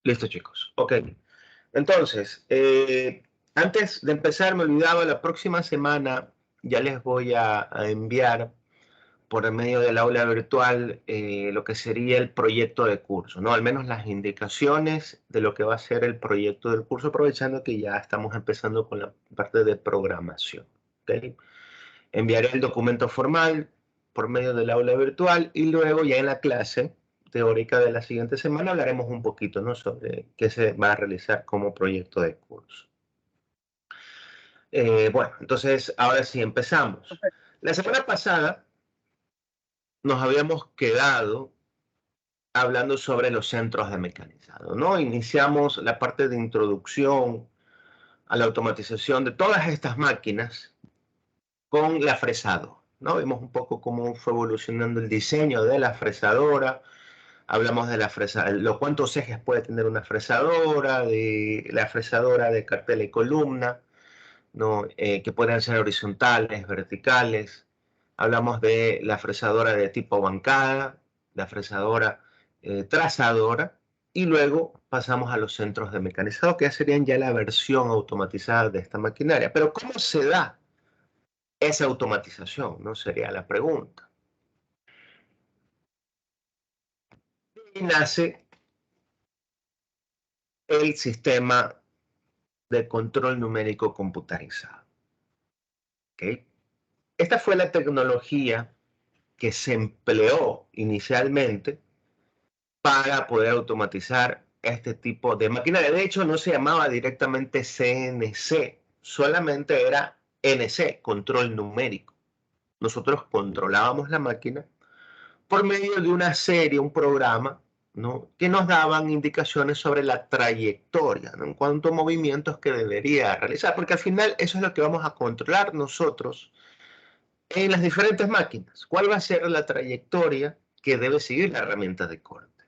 Listo, chicos. Ok. Entonces, antes de empezar, me olvidaba, la próxima semana ya les voy a enviar por el medio del aula virtual lo que sería el proyecto de curso, ¿no? Al menos las indicaciones de lo que va a ser el proyecto del curso, aprovechando que ya estamos empezando con la parte de programación. ¿Ok? Enviaré el documento formal por medio del aula virtual y luego ya en la clase teórica de la siguiente semana hablaremos un poquito, ¿no?, sobre qué se va a realizar como proyecto de curso. Bueno, entonces ahora sí empezamos. La semana pasada nos habíamos quedado hablando sobre los centros de mecanizado, ¿no? Iniciamos la parte de introducción a la automatización de todas estas máquinas con la fresadora, ¿no? Vimos un poco cómo fue evolucionando el diseño de la fresadora. Hablamos de la fresadora, cuántos ejes puede tener una fresadora, de la fresadora de cartela y columna, ¿no? Que pueden ser horizontales, verticales. Hablamos de la fresadora de tipo bancada, la fresadora trazadora, y luego pasamos a los centros de mecanizado, que serían ya la versión automatizada de esta maquinaria. Pero ¿cómo se da esa automatización? ¿No? Sería la pregunta. Y nace el sistema de control numérico computarizado. ¿Okay? Esta fue la tecnología que se empleó inicialmente para poder automatizar este tipo de maquinaria. De hecho, no se llamaba directamente CNC, solamente era NC, control numérico. Nosotros controlábamos la máquina por medio de una serie, un programa, ¿no?, que nos daban indicaciones sobre la trayectoria, ¿no?, en cuanto a movimientos que debería realizar, porque al final eso es lo que vamos a controlar nosotros en las diferentes máquinas. ¿Cuál va a ser la trayectoria que debe seguir la herramienta de corte?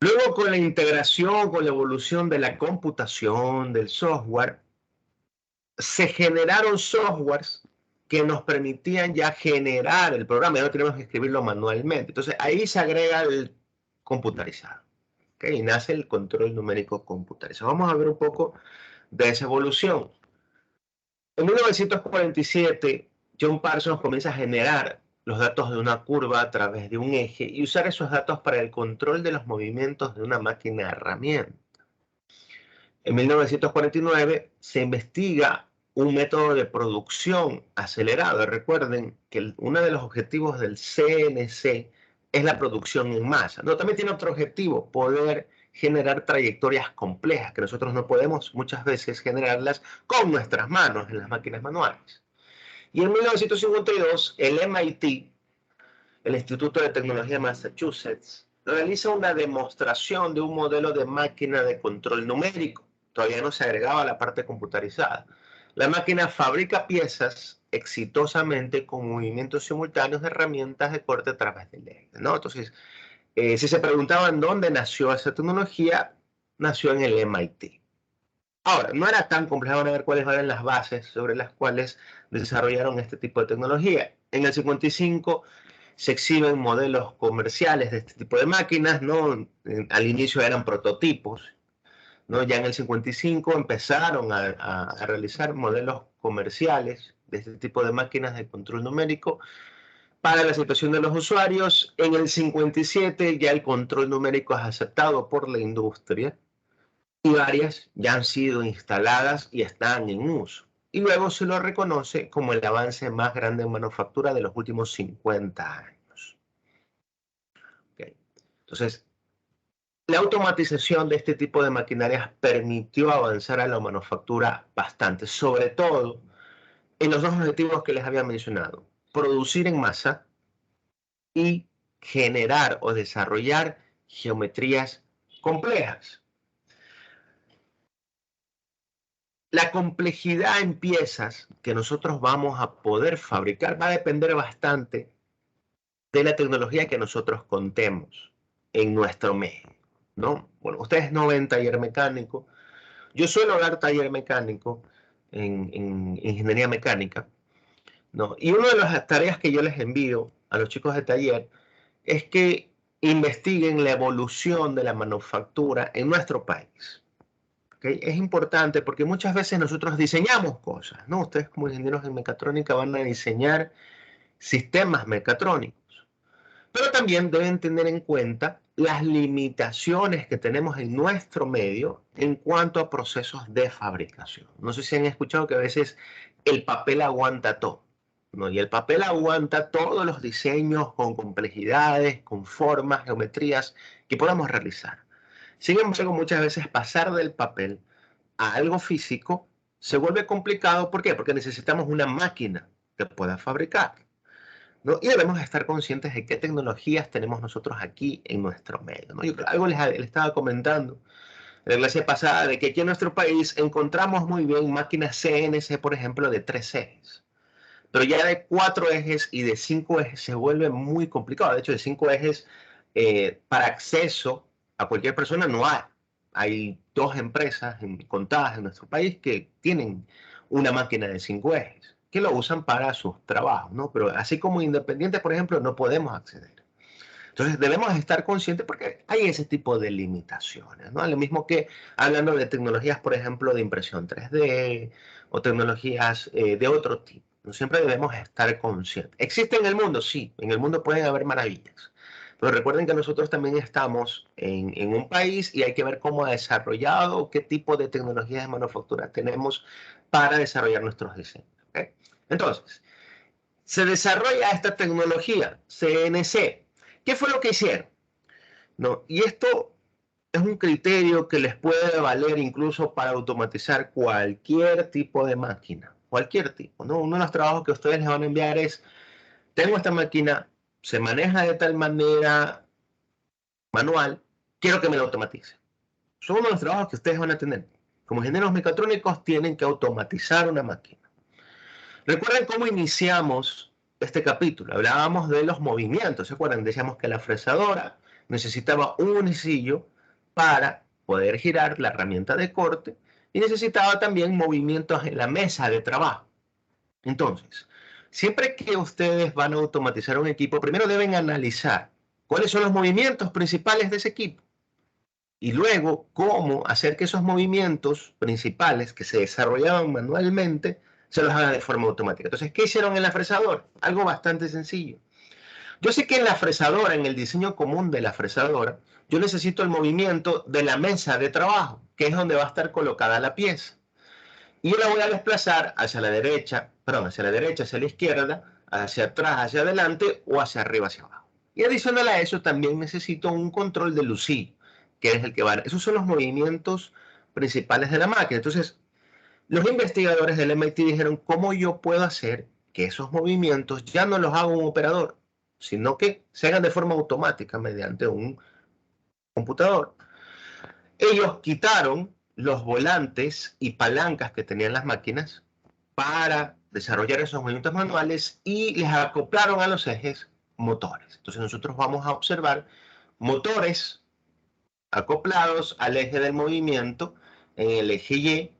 Luego, con la integración, con la evolución de la computación, del software, se generaron softwares que nos permitían ya generar el programa, ya no tenemos que escribirlo manualmente. Entonces ahí se agrega el computarizado, ¿okay? Y nace el control numérico computarizado. Vamos a ver un poco de esa evolución. En 1947, John Parsons comienza a generar los datos de una curva a través de un eje y usar esos datos para el control de los movimientos de una máquina herramienta. En 1949 se investiga un método de producción acelerado. Recuerden que uno de los objetivos del CNC es la producción en masa. No, también tiene otro objetivo, poder generar trayectorias complejas que nosotros no podemos muchas veces generarlas con nuestras manos en las máquinas manuales. Y en 1952 el MIT, el Instituto de Tecnología de Massachusetts, realiza una demostración de un modelo de máquina de control numérico. Todavía no se agregaba la parte computarizada. La máquina fabrica piezas exitosamente con movimientos simultáneos de herramientas de corte a través del eje, ¿no? Entonces, si se preguntaban dónde nació esa tecnología, nació en el MIT. Ahora, no era tan complejo. Van a ver cuáles eran las bases sobre las cuales desarrollaron este tipo de tecnología. En el 55 se exhiben modelos comerciales de este tipo de máquinas, ¿no? Al inicio eran prototipos, ¿no? Ya en el 55 empezaron a realizar modelos comerciales de este tipo de máquinas de control numérico para la situación de los usuarios. En el 57 ya el control numérico es aceptado por la industria y varias ya han sido instaladas y están en uso. Y luego se lo reconoce como el avance más grande en manufactura de los últimos 50 años. Okay. Entonces, la automatización de este tipo de maquinarias permitió avanzar a la manufactura bastante, sobre todo en los dos objetivos que les había mencionado: producir en masa y generar o desarrollar geometrías complejas. La complejidad en piezas que nosotros vamos a poder fabricar va a depender bastante de la tecnología que nosotros contemos en nuestro medio, ¿no? Bueno, ustedes no ven taller mecánico. Yo suelo dar taller mecánico en ingeniería mecánica, ¿no? Y una de las tareas que yo les envío a los chicos de taller es que investiguen la evolución de la manufactura en nuestro país. ¿Okay? Es importante porque muchas veces nosotros diseñamos cosas, ¿no? Ustedes como ingenieros en mecatrónica van a diseñar sistemas mecatrónicos, pero también deben tener en cuenta las limitaciones que tenemos en nuestro medio en cuanto a procesos de fabricación. No sé si han escuchado que a veces el papel aguanta todo, ¿no? Y el papel aguanta todos los diseños con complejidades, con formas, geometrías que podamos realizar. Sin embargo, muchas veces pasar del papel a algo físico se vuelve complicado. ¿Por qué? Porque necesitamos una máquina que pueda fabricar, ¿no? Y debemos estar conscientes de qué tecnologías tenemos nosotros aquí en nuestro medio, ¿no? Yo algo les estaba comentando en la clase pasada de que aquí en nuestro país encontramos muy bien máquinas CNC, por ejemplo, de 3 ejes. Pero ya de 4 ejes y de 5 ejes se vuelve muy complicado. De hecho, de 5 ejes, para acceso a cualquier persona no hay. Hay 2 empresas contadas en nuestro país que tienen una máquina de 5 ejes, que lo usan para sus trabajos, ¿no? Pero así como independientes, por ejemplo, no podemos acceder. Entonces debemos estar conscientes porque hay ese tipo de limitaciones, ¿no? Lo mismo que hablando de tecnologías, por ejemplo, de impresión 3D o tecnologías de otro tipo. ¿No? Siempre debemos estar conscientes. ¿Existe en el mundo? Sí, en el mundo pueden haber maravillas. Pero recuerden que nosotros también estamos en un país y hay que ver cómo ha desarrollado, qué tipo de tecnologías de manufactura tenemos para desarrollar nuestros diseños. ¿Okay? Entonces, se desarrolla esta tecnología, CNC. ¿Qué fue lo que hicieron? ¿No? Y esto es un criterio que les puede valer incluso para automatizar cualquier tipo de máquina, cualquier tipo, ¿no? Uno de los trabajos que ustedes les van a enviar es, tengo esta máquina, se maneja de tal manera manual, quiero que me lo automatice. Son uno de los trabajos que ustedes van a tener. Como ingenieros mecatrónicos tienen que automatizar una máquina. Recuerden cómo iniciamos este capítulo. Hablábamos de los movimientos. ¿Se acuerdan? Decíamos que la fresadora necesitaba un unisillo para poder girar la herramienta de corte y necesitaba también movimientos en la mesa de trabajo. Entonces, siempre que ustedes van a automatizar un equipo, primero deben analizar cuáles son los movimientos principales de ese equipo y luego cómo hacer que esos movimientos principales que se desarrollaban manualmente se los haga de forma automática. Entonces, ¿qué hicieron en la fresadora? Algo bastante sencillo. Yo sé que en la fresadora, en el diseño común de la fresadora, yo necesito el movimiento de la mesa de trabajo, que es donde va a estar colocada la pieza. Y yo la voy a desplazar hacia la derecha, perdón, hacia la derecha, hacia la izquierda, hacia atrás, hacia adelante o hacia arriba, hacia abajo. Y adicional a eso, también necesito un control de lucillo, que es el que va. Esos son los movimientos principales de la máquina. Entonces, los investigadores del MIT dijeron, ¿cómo yo puedo hacer que esos movimientos ya no los haga un operador, sino que se hagan de forma automática mediante un computador? Ellos quitaron los volantes y palancas que tenían las máquinas para desarrollar esos movimientos manuales y les acoplaron a los ejes motores. Entonces nosotros vamos a observar motores acoplados al eje del movimiento en el eje Y,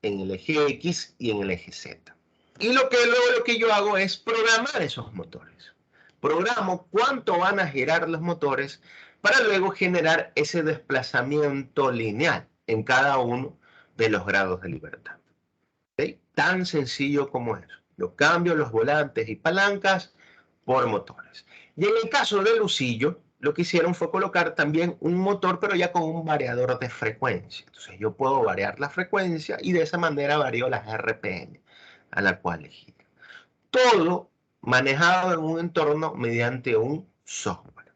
en el eje X y en el eje Z. Y luego lo que yo hago es programar esos motores. Programo cuánto van a girar los motores para luego generar ese desplazamiento lineal en cada uno de los grados de libertad. ¿Okay? Tan sencillo como eso. Yo cambio los volantes y palancas por motores. Y en el caso del lucillo, lo que hicieron fue colocar también un motor, pero ya con un variador de frecuencia. Entonces yo puedo variar la frecuencia y de esa manera varío las RPM a la cual elegir. Todo manejado en un entorno mediante un software.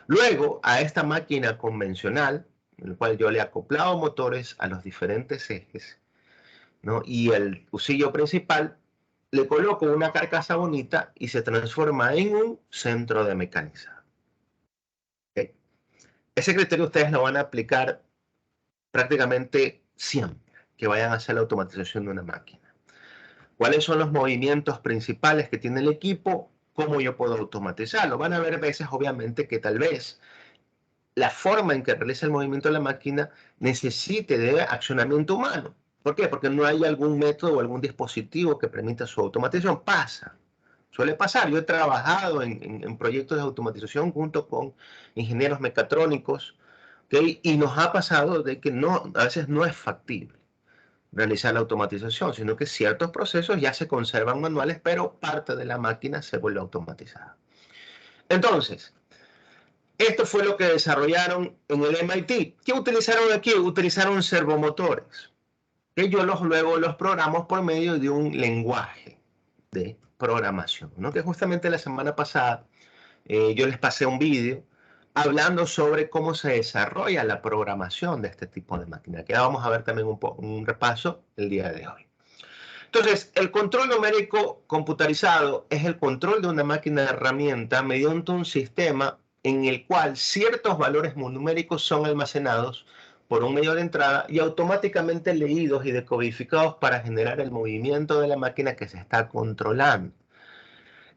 Luego, a esta máquina convencional, en la cual yo le he acoplado motores a los diferentes ejes, ¿no? Y el fusillo principal, le coloco una carcasa bonita y se transforma en un centro de mecanizado. ¿Okay? Ese criterio ustedes lo van a aplicar prácticamente siempre que vayan a hacer la automatización de una máquina. ¿Cuáles son los movimientos principales que tiene el equipo? ¿Cómo yo puedo automatizarlo? Van a haber veces, obviamente, que tal vez la forma en que realiza el movimiento de la máquina necesite de accionamiento humano. ¿Por qué? Porque no hay algún método o algún dispositivo que permita su automatización. Pasa, Suele pasar. Yo he trabajado en proyectos de automatización junto con ingenieros mecatrónicos, ¿okay? Y nos ha pasado de que no, a veces no es factible realizar la automatización, sino que ciertos procesos ya se conservan manuales, pero parte de la máquina se vuelve automatizada. Entonces, esto fue lo que desarrollaron en el MIT. ¿Qué utilizaron aquí? Utilizaron servomotores, que yo luego los programo por medio de un lenguaje de programación, ¿no? Que justamente la semana pasada yo les pasé un vídeo hablando sobre cómo se desarrolla la programación de este tipo de máquina, que vamos a ver también un repaso el día de hoy. Entonces, el control numérico computarizado es el control de una máquina de herramienta mediante un sistema en el cual ciertos valores numéricos son almacenados por un medio de entrada y automáticamente leídos y decodificados para generar el movimiento de la máquina que se está controlando.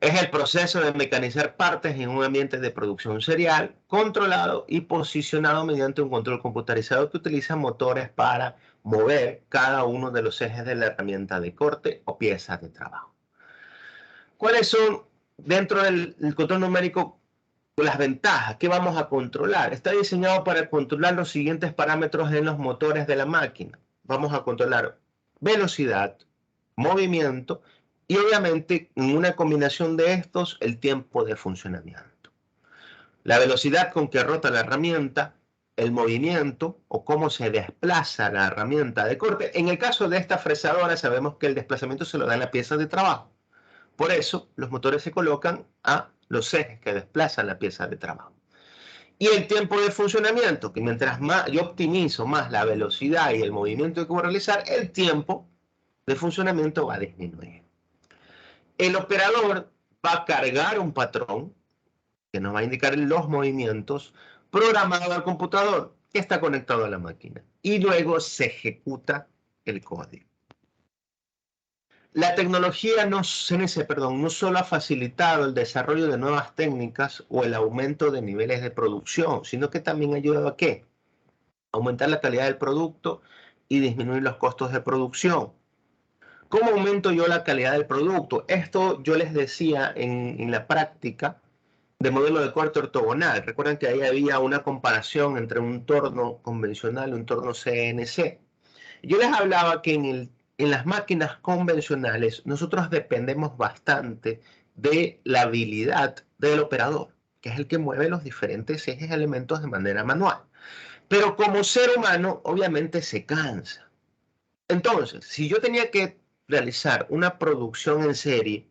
Es el proceso de mecanizar partes en un ambiente de producción serial, controlado y posicionado mediante un control computarizado que utiliza motores para mover cada uno de los ejes de la herramienta de corte o piezas de trabajo. ¿Cuáles son, dentro del control numérico, las ventajas? ¿Qué vamos a controlar? Está diseñado para controlar los siguientes parámetros en los motores de la máquina. Vamos a controlar velocidad, movimiento y obviamente en una combinación de estos el tiempo de funcionamiento. La velocidad con que rota la herramienta, el movimiento o cómo se desplaza la herramienta de corte. En el caso de esta fresadora sabemos que el desplazamiento se lo da en la pieza de trabajo. Por eso los motores se colocan a los ejes que desplazan la pieza de trabajo. Y el tiempo de funcionamiento, que mientras más yo optimizo más la velocidad y el movimiento que voy a realizar, el tiempo de funcionamiento va a disminuir. El operador va a cargar un patrón que nos va a indicar los movimientos programado al computador que está conectado a la máquina. Y luego se ejecuta el código. La tecnología CNC, no solo ha facilitado el desarrollo de nuevas técnicas o el aumento de niveles de producción, sino que también ha ayudado a ¿qué? Aumentar la calidad del producto y disminuir los costos de producción. ¿Cómo aumento yo la calidad del producto? Esto yo les decía en la práctica de modelo de corte ortogonal. Recuerden que ahí había una comparación entre un torno convencional y un torno CNC. Yo les hablaba que en las máquinas convencionales nosotros dependemos bastante de la habilidad del operador, que es el que mueve los diferentes ejes elementos de manera manual. Pero como ser humano, obviamente se cansa. Entonces, si yo tenía que realizar una producción en serie,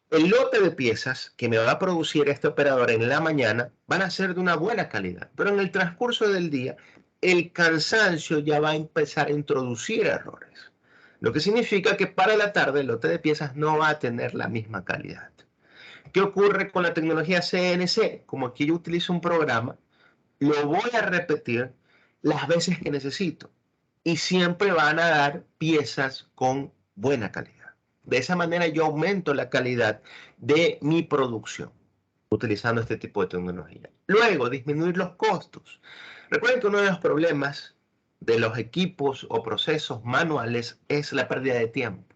el lote de piezas que me va a producir este operador en la mañana van a ser de una buena calidad, pero en el transcurso del día el cansancio ya va a empezar a introducir errores, lo que significa que para la tarde el lote de piezas no va a tener la misma calidad. ¿Qué ocurre con la tecnología CNC? Como aquí yo utilizo un programa, lo voy a repetir las veces que necesito y siempre van a dar piezas con buena calidad. De esa manera yo aumento la calidad de mi producción utilizando este tipo de tecnología. Luego, disminuir los costos. Recuerden que uno de los problemas de los equipos o procesos manuales es la pérdida de tiempo.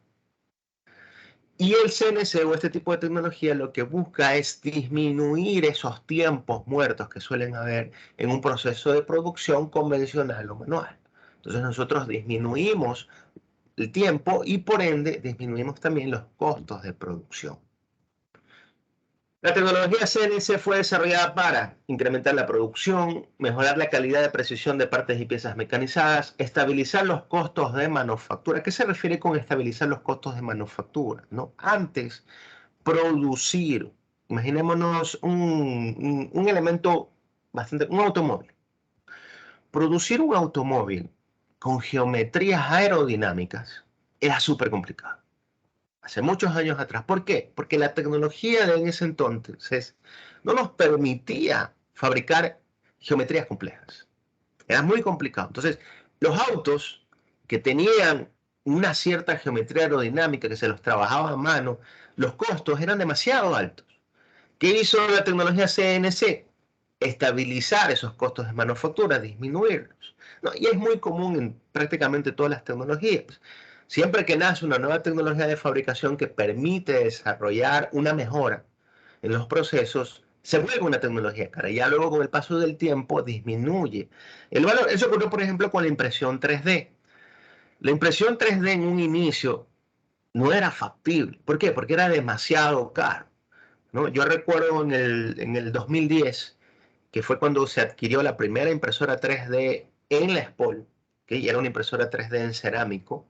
Y el CNC o este tipo de tecnología lo que busca es disminuir esos tiempos muertos que suelen haber en un proceso de producción convencional o manual. Entonces nosotros disminuimos el tiempo y por ende disminuimos también los costos de producción. La tecnología CNC fue desarrollada para incrementar la producción, mejorar la calidad de precisión de partes y piezas mecanizadas, estabilizar los costos de manufactura. ¿Qué se refiere con estabilizar los costos de manufactura? ¿No? Antes, producir, imaginémonos un elemento bastante, un automóvil. Producir un automóvil con geometrías aerodinámicas era súper complicado. Hace muchos años atrás. ¿Por qué? Porque la tecnología de en ese entonces no nos permitía fabricar geometrías complejas. Era muy complicado. Entonces, los autos que tenían una cierta geometría aerodinámica, que se los trabajaba a mano, los costos eran demasiado altos. ¿Qué hizo la tecnología CNC? Estabilizar esos costos de manufactura, disminuirlos. ¿No? Y es muy común en prácticamente todas las tecnologías. Siempre que nace una nueva tecnología de fabricación que permite desarrollar una mejora en los procesos, se vuelve una tecnología cara. Ya luego con el paso del tiempo disminuye el valor. Eso ocurrió, por ejemplo, con la impresión 3D. La impresión 3D en un inicio no era factible. ¿Por qué? Porque era demasiado caro, ¿no? Yo recuerdo en el 2010, que fue cuando se adquirió la primera impresora 3D en la SPOL, que era una impresora 3D en cerámico.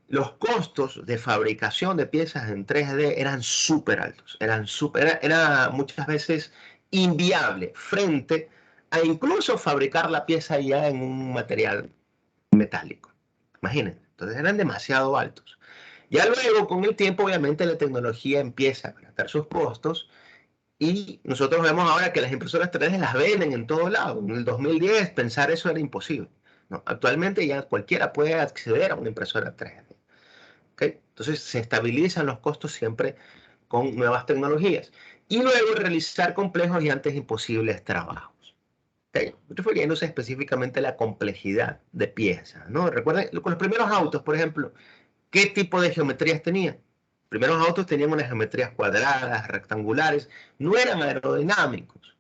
Los costos de fabricación de piezas en 3D eran súper altos, era muchas veces inviable frente a incluso fabricar la pieza ya en un material metálico. Imagínense, entonces eran demasiado altos. Ya luego, con el tiempo, obviamente la tecnología empieza a abaratar sus costos y nosotros vemos ahora que las impresoras 3D las venden en todo lado. En el 2010 pensar eso era imposible, ¿no? Actualmente ya cualquiera puede acceder a una impresora 3D. ¿Okay? Entonces se estabilizan los costos siempre con nuevas tecnologías. Y luego realizar complejos y antes imposibles trabajos. ¿Okay? Refiriéndose específicamente a la complejidad de piezas, ¿no? Recuerden, con los primeros autos, por ejemplo, ¿qué tipo de geometrías tenían? Los primeros autos tenían unas geometrías cuadradas, rectangulares, no eran aerodinámicos.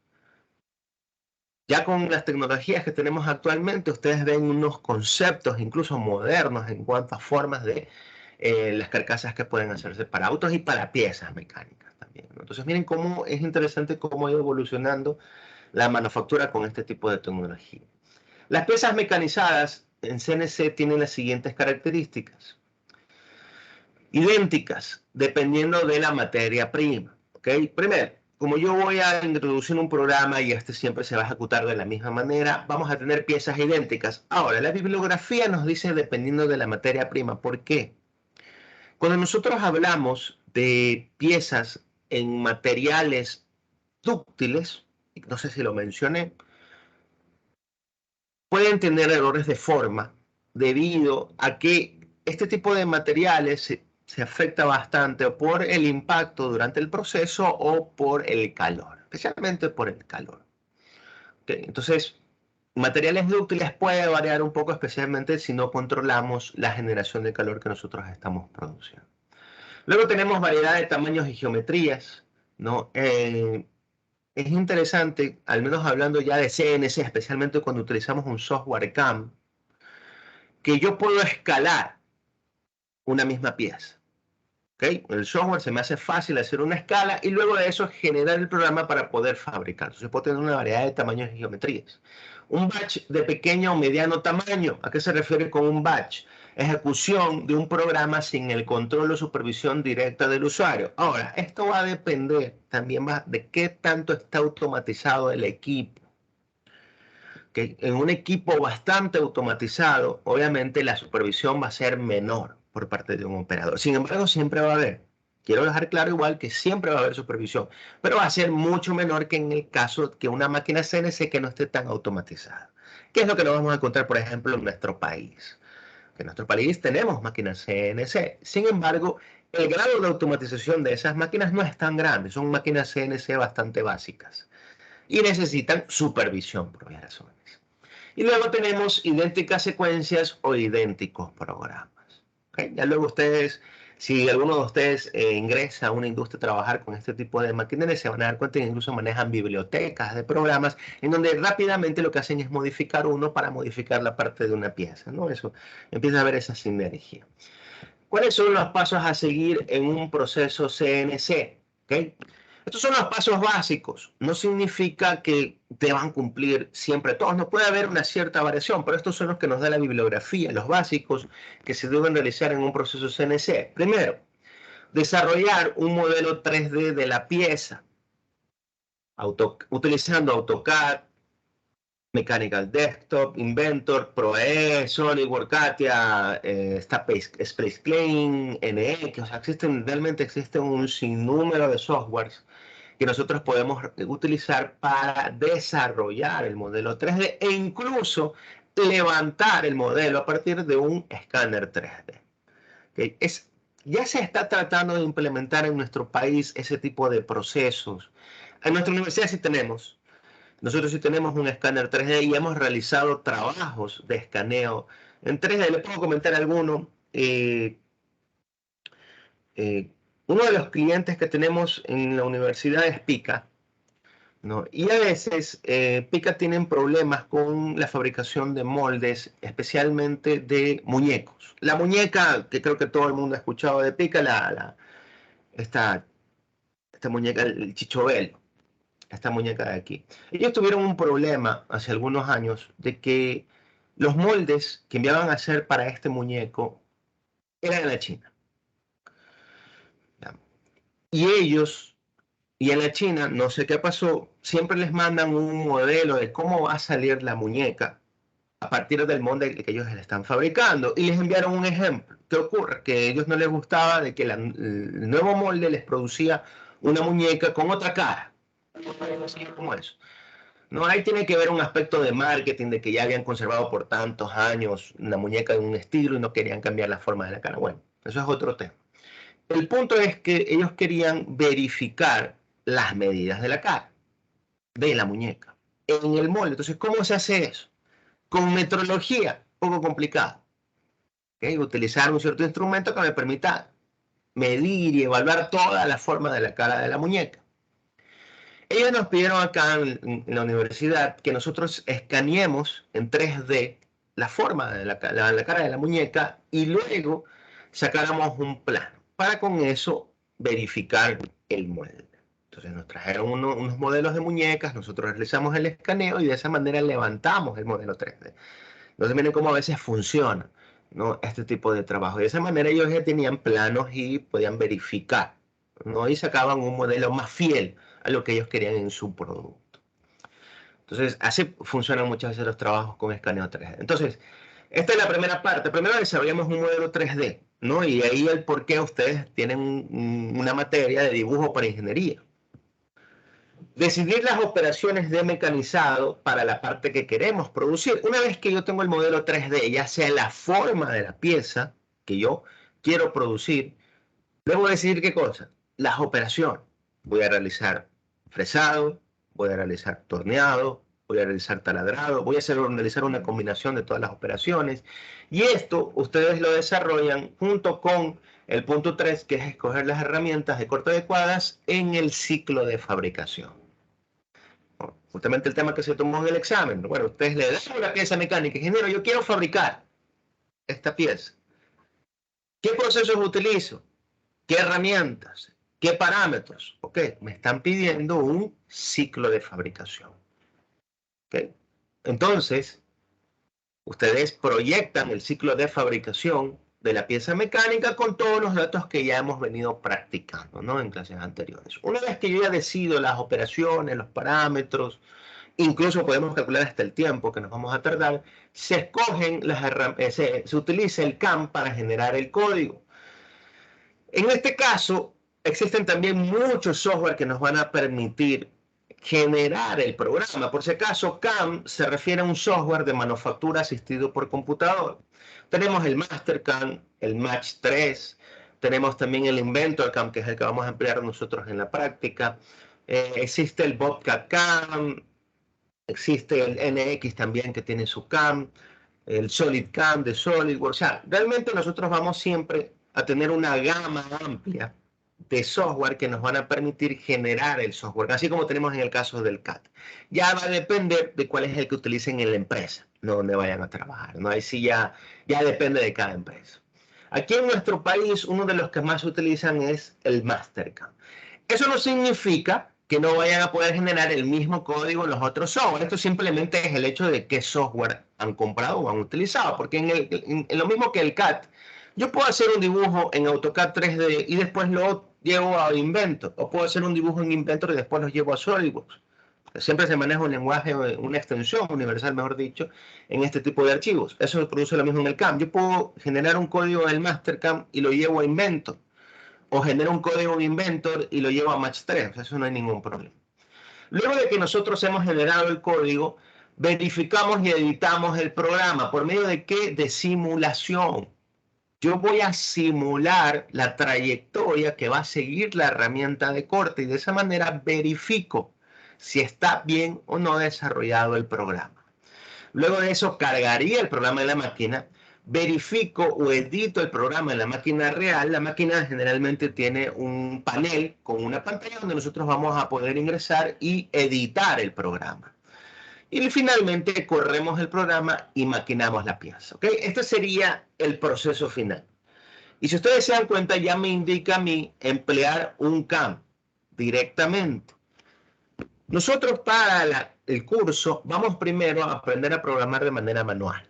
Ya con las tecnologías que tenemos actualmente, ustedes ven unos conceptos incluso modernos en cuanto a formas de las carcasas que pueden hacerse para autos y para piezas mecánicas también, ¿no? Entonces miren cómo es interesante cómo ha ido evolucionando la manufactura con este tipo de tecnología. Las piezas mecanizadas en CNC tienen las siguientes características. Idénticas, dependiendo de la materia prima. ¿Okay? Primero, como yo voy a introducir un programa y este siempre se va a ejecutar de la misma manera, vamos a tener piezas idénticas. Ahora, la bibliografía nos dice dependiendo de la materia prima. ¿Por qué? Cuando nosotros hablamos de piezas en materiales dúctiles, no sé si lo mencioné, pueden tener errores de forma debido a que este tipo de materiales se afecta bastante por el impacto durante el proceso o por el calor, especialmente por el calor. Okay, entonces, materiales dúctiles puede variar un poco, especialmente si no controlamos la generación de calor que nosotros estamos produciendo. Luego tenemos variedad de tamaños y geometrías, ¿no? Es interesante, al menos hablando ya de CNC, especialmente cuando utilizamos un software CAM, que yo puedo escalar una misma pieza. ¿Okay? El software se me hace fácil hacer una escala y luego de eso generar el programa para poder fabricar. Entonces puedo tener una variedad de tamaños y geometrías. Un batch de pequeño o mediano tamaño. ¿A qué se refiere con un batch? Ejecución de un programa sin el control o supervisión directa del usuario. Ahora, esto va a depender también de qué tanto está automatizado el equipo. Que en un equipo bastante automatizado, obviamente la supervisión va a ser menor por parte de un operador. Sin embargo, siempre va a haber. Quiero dejar claro igual que siempre va a haber supervisión, pero va a ser mucho menor que en el caso que una máquina CNC que no esté tan automatizada. ¿Qué es lo que nos vamos a encontrar, por ejemplo, en nuestro país? Que en nuestro país tenemos máquinas CNC. Sin embargo, el grado de automatización de esas máquinas no es tan grande. Son máquinas CNC bastante básicas y necesitan supervisión por varias razones. Y luego tenemos idénticas secuencias o idénticos programas. ¿Okay? Ya luego ustedes, si alguno de ustedes ingresa a una industria a trabajar con este tipo de maquinaria, se van a dar cuenta que incluso manejan bibliotecas de programas en donde rápidamente lo que hacen es modificar uno para modificar la parte de una pieza, ¿no? Eso empieza a haber esa sinergia. ¿Cuáles son los pasos a seguir en un proceso CNC? ¿Okay? Estos son los pasos básicos. No significa que deban cumplir siempre todos. No puede haber una cierta variación, pero estos son los que nos da la bibliografía, los básicos que se deben realizar en un proceso CNC. Primero, desarrollar un modelo 3D de la pieza, utilizando AutoCAD, Mechanical Desktop, Inventor, ProE, SolidWorks, CATIA, Space Clean, NX, o sea, realmente existen un sinnúmero de softwares que nosotros podemos utilizar para desarrollar el modelo 3D e incluso levantar el modelo a partir de un escáner 3D. ¿Okay? Ya se está tratando de implementar en nuestro país ese tipo de procesos. En nuestra universidad sí tenemos. Nosotros sí tenemos un escáner 3D y hemos realizado trabajos de escaneo en 3D. Les puedo comentar alguno. eh, uno de los clientes que tenemos en la universidad es Pica, ¿no? Y a veces Pica tienen problemas con la fabricación de moldes, especialmente de muñecos. La muñeca, que creo que todo el mundo ha escuchado de Pica, esta, esta muñeca, el Chichobel, esta muñeca de aquí. Ellos tuvieron un problema hace algunos años de que los moldes que enviaban a hacer para este muñeco eran en la China. ¿Ya? Y ellos, y en la China, no sé qué pasó, siempre les mandan un modelo de cómo va a salir la muñeca a partir del molde que ellos le están fabricando. Y les enviaron un ejemplo. ¿Qué ocurre? Que a ellos no les gustaba de que el nuevo molde les producía una muñeca con otra cara. Así como eso. No, ahí tiene que ver un aspecto de marketing, de que ya habían conservado por tantos años una muñeca de un estilo y no querían cambiar la forma de la cara. Bueno, eso es otro tema. El punto es que ellos querían verificar las medidas de la cara, de la muñeca, en el molde. Entonces, ¿cómo se hace eso? Con metrología, poco complicado. ¿Okay? Utilizar un cierto instrumento que me permita medir y evaluar toda la forma de la cara de la muñeca. Ellos nos pidieron acá en la universidad que nosotros escaneemos en 3D la forma de la cara de la muñeca y luego sacáramos un plano para con eso verificar el molde. Entonces nos trajeron unos modelos de muñecas, nosotros realizamos el escaneo y de esa manera levantamos el modelo 3D. Entonces miren cómo a veces funciona, ¿no? Este tipo de trabajo. De esa manera ellos ya tenían planos y podían verificar, ¿no? Y sacaban un modelo más fiel a lo que ellos querían en su producto. Entonces, así funcionan muchas veces los trabajos con escaneo 3D. Entonces, esta es la primera parte. Primero desarrollamos un modelo 3D, ¿no? Y ahí el por qué ustedes tienen una materia de dibujo para ingeniería. Decidir las operaciones de mecanizado para la parte que queremos producir. Una vez que yo tengo el modelo 3D, ya sea la forma de la pieza que yo quiero producir, debo decidir qué cosa. Las operaciones. Voy a realizar fresado, voy a realizar torneado, voy a realizar taladrado, voy a realizar una combinación de todas las operaciones. Y esto ustedes lo desarrollan junto con el punto 3, que es escoger las herramientas de corte adecuadas en el ciclo de fabricación. Justamente el tema que se tomó en el examen. Bueno, ustedes le dan una pieza mecánica, ingeniero, yo quiero fabricar esta pieza. ¿Qué procesos utilizo? ¿Qué herramientas? ¿Qué parámetros? Ok, me están pidiendo un ciclo de fabricación. Okay. Entonces, ustedes proyectan el ciclo de fabricación de la pieza mecánica con todos los datos que ya hemos venido practicando, ¿no? En clases anteriores. Una vez que yo ya decido las operaciones, los parámetros, incluso podemos calcular hasta el tiempo que nos vamos a tardar, se escogen se utiliza el CAM para generar el código. En este caso, existen también muchos software que nos van a permitir generar el programa. Por si acaso, CAM se refiere a un software de manufactura asistido por computador. Tenemos el Mastercam, el Match 3, tenemos también el Inventor CAM, que es el que vamos a emplear nosotros en la práctica. Existe el Bobcat CAM, existe el NX también que tiene su CAM, el Solid CAM de SolidWorks. O sea, realmente nosotros vamos siempre a tener una gama amplia de software que nos van a permitir generar el software, así como tenemos en el caso del CAD. Ya va a depender de cuál es el que utilicen en la empresa, no donde vayan a trabajar, ¿no? Ahí sí ya depende de cada empresa. Aquí en nuestro país, uno de los que más se utilizan es el Mastercam. Eso no significa que no vayan a poder generar el mismo código en los otros software. Esto simplemente es el hecho de qué software han comprado o han utilizado, porque en lo mismo que el CAD, yo puedo hacer un dibujo en AutoCAD 3D y después lo llevo a Inventor, o puedo hacer un dibujo en Inventor y después lo llevo a SolidWorks. Siempre se maneja un lenguaje, una extensión universal, mejor dicho, en este tipo de archivos. Eso se produce lo mismo en el CAM. Yo puedo generar un código en el Mastercam y lo llevo a Inventor, o genero un código en Inventor y lo llevo a Match 3. Eso no hay ningún problema. Luego de que nosotros hemos generado el código, verificamos y editamos el programa. ¿Por medio de qué? De simulación. Yo voy a simular la trayectoria que va a seguir la herramienta de corte y de esa manera verifico si está bien o no desarrollado el programa. Luego de eso cargaría el programa de la máquina verifico o edito el programa en la máquina real, la máquina generalmente tiene un panel con una pantalla donde nosotros vamos a poder ingresar y editar el programa. Y finalmente corremos el programa y maquinamos la pieza. ¿Okay? Este sería el proceso final. Y si ustedes se dan cuenta, ya me indica a mí emplear un CAM directamente. Nosotros para el curso vamos primero a aprender a programar de manera manual.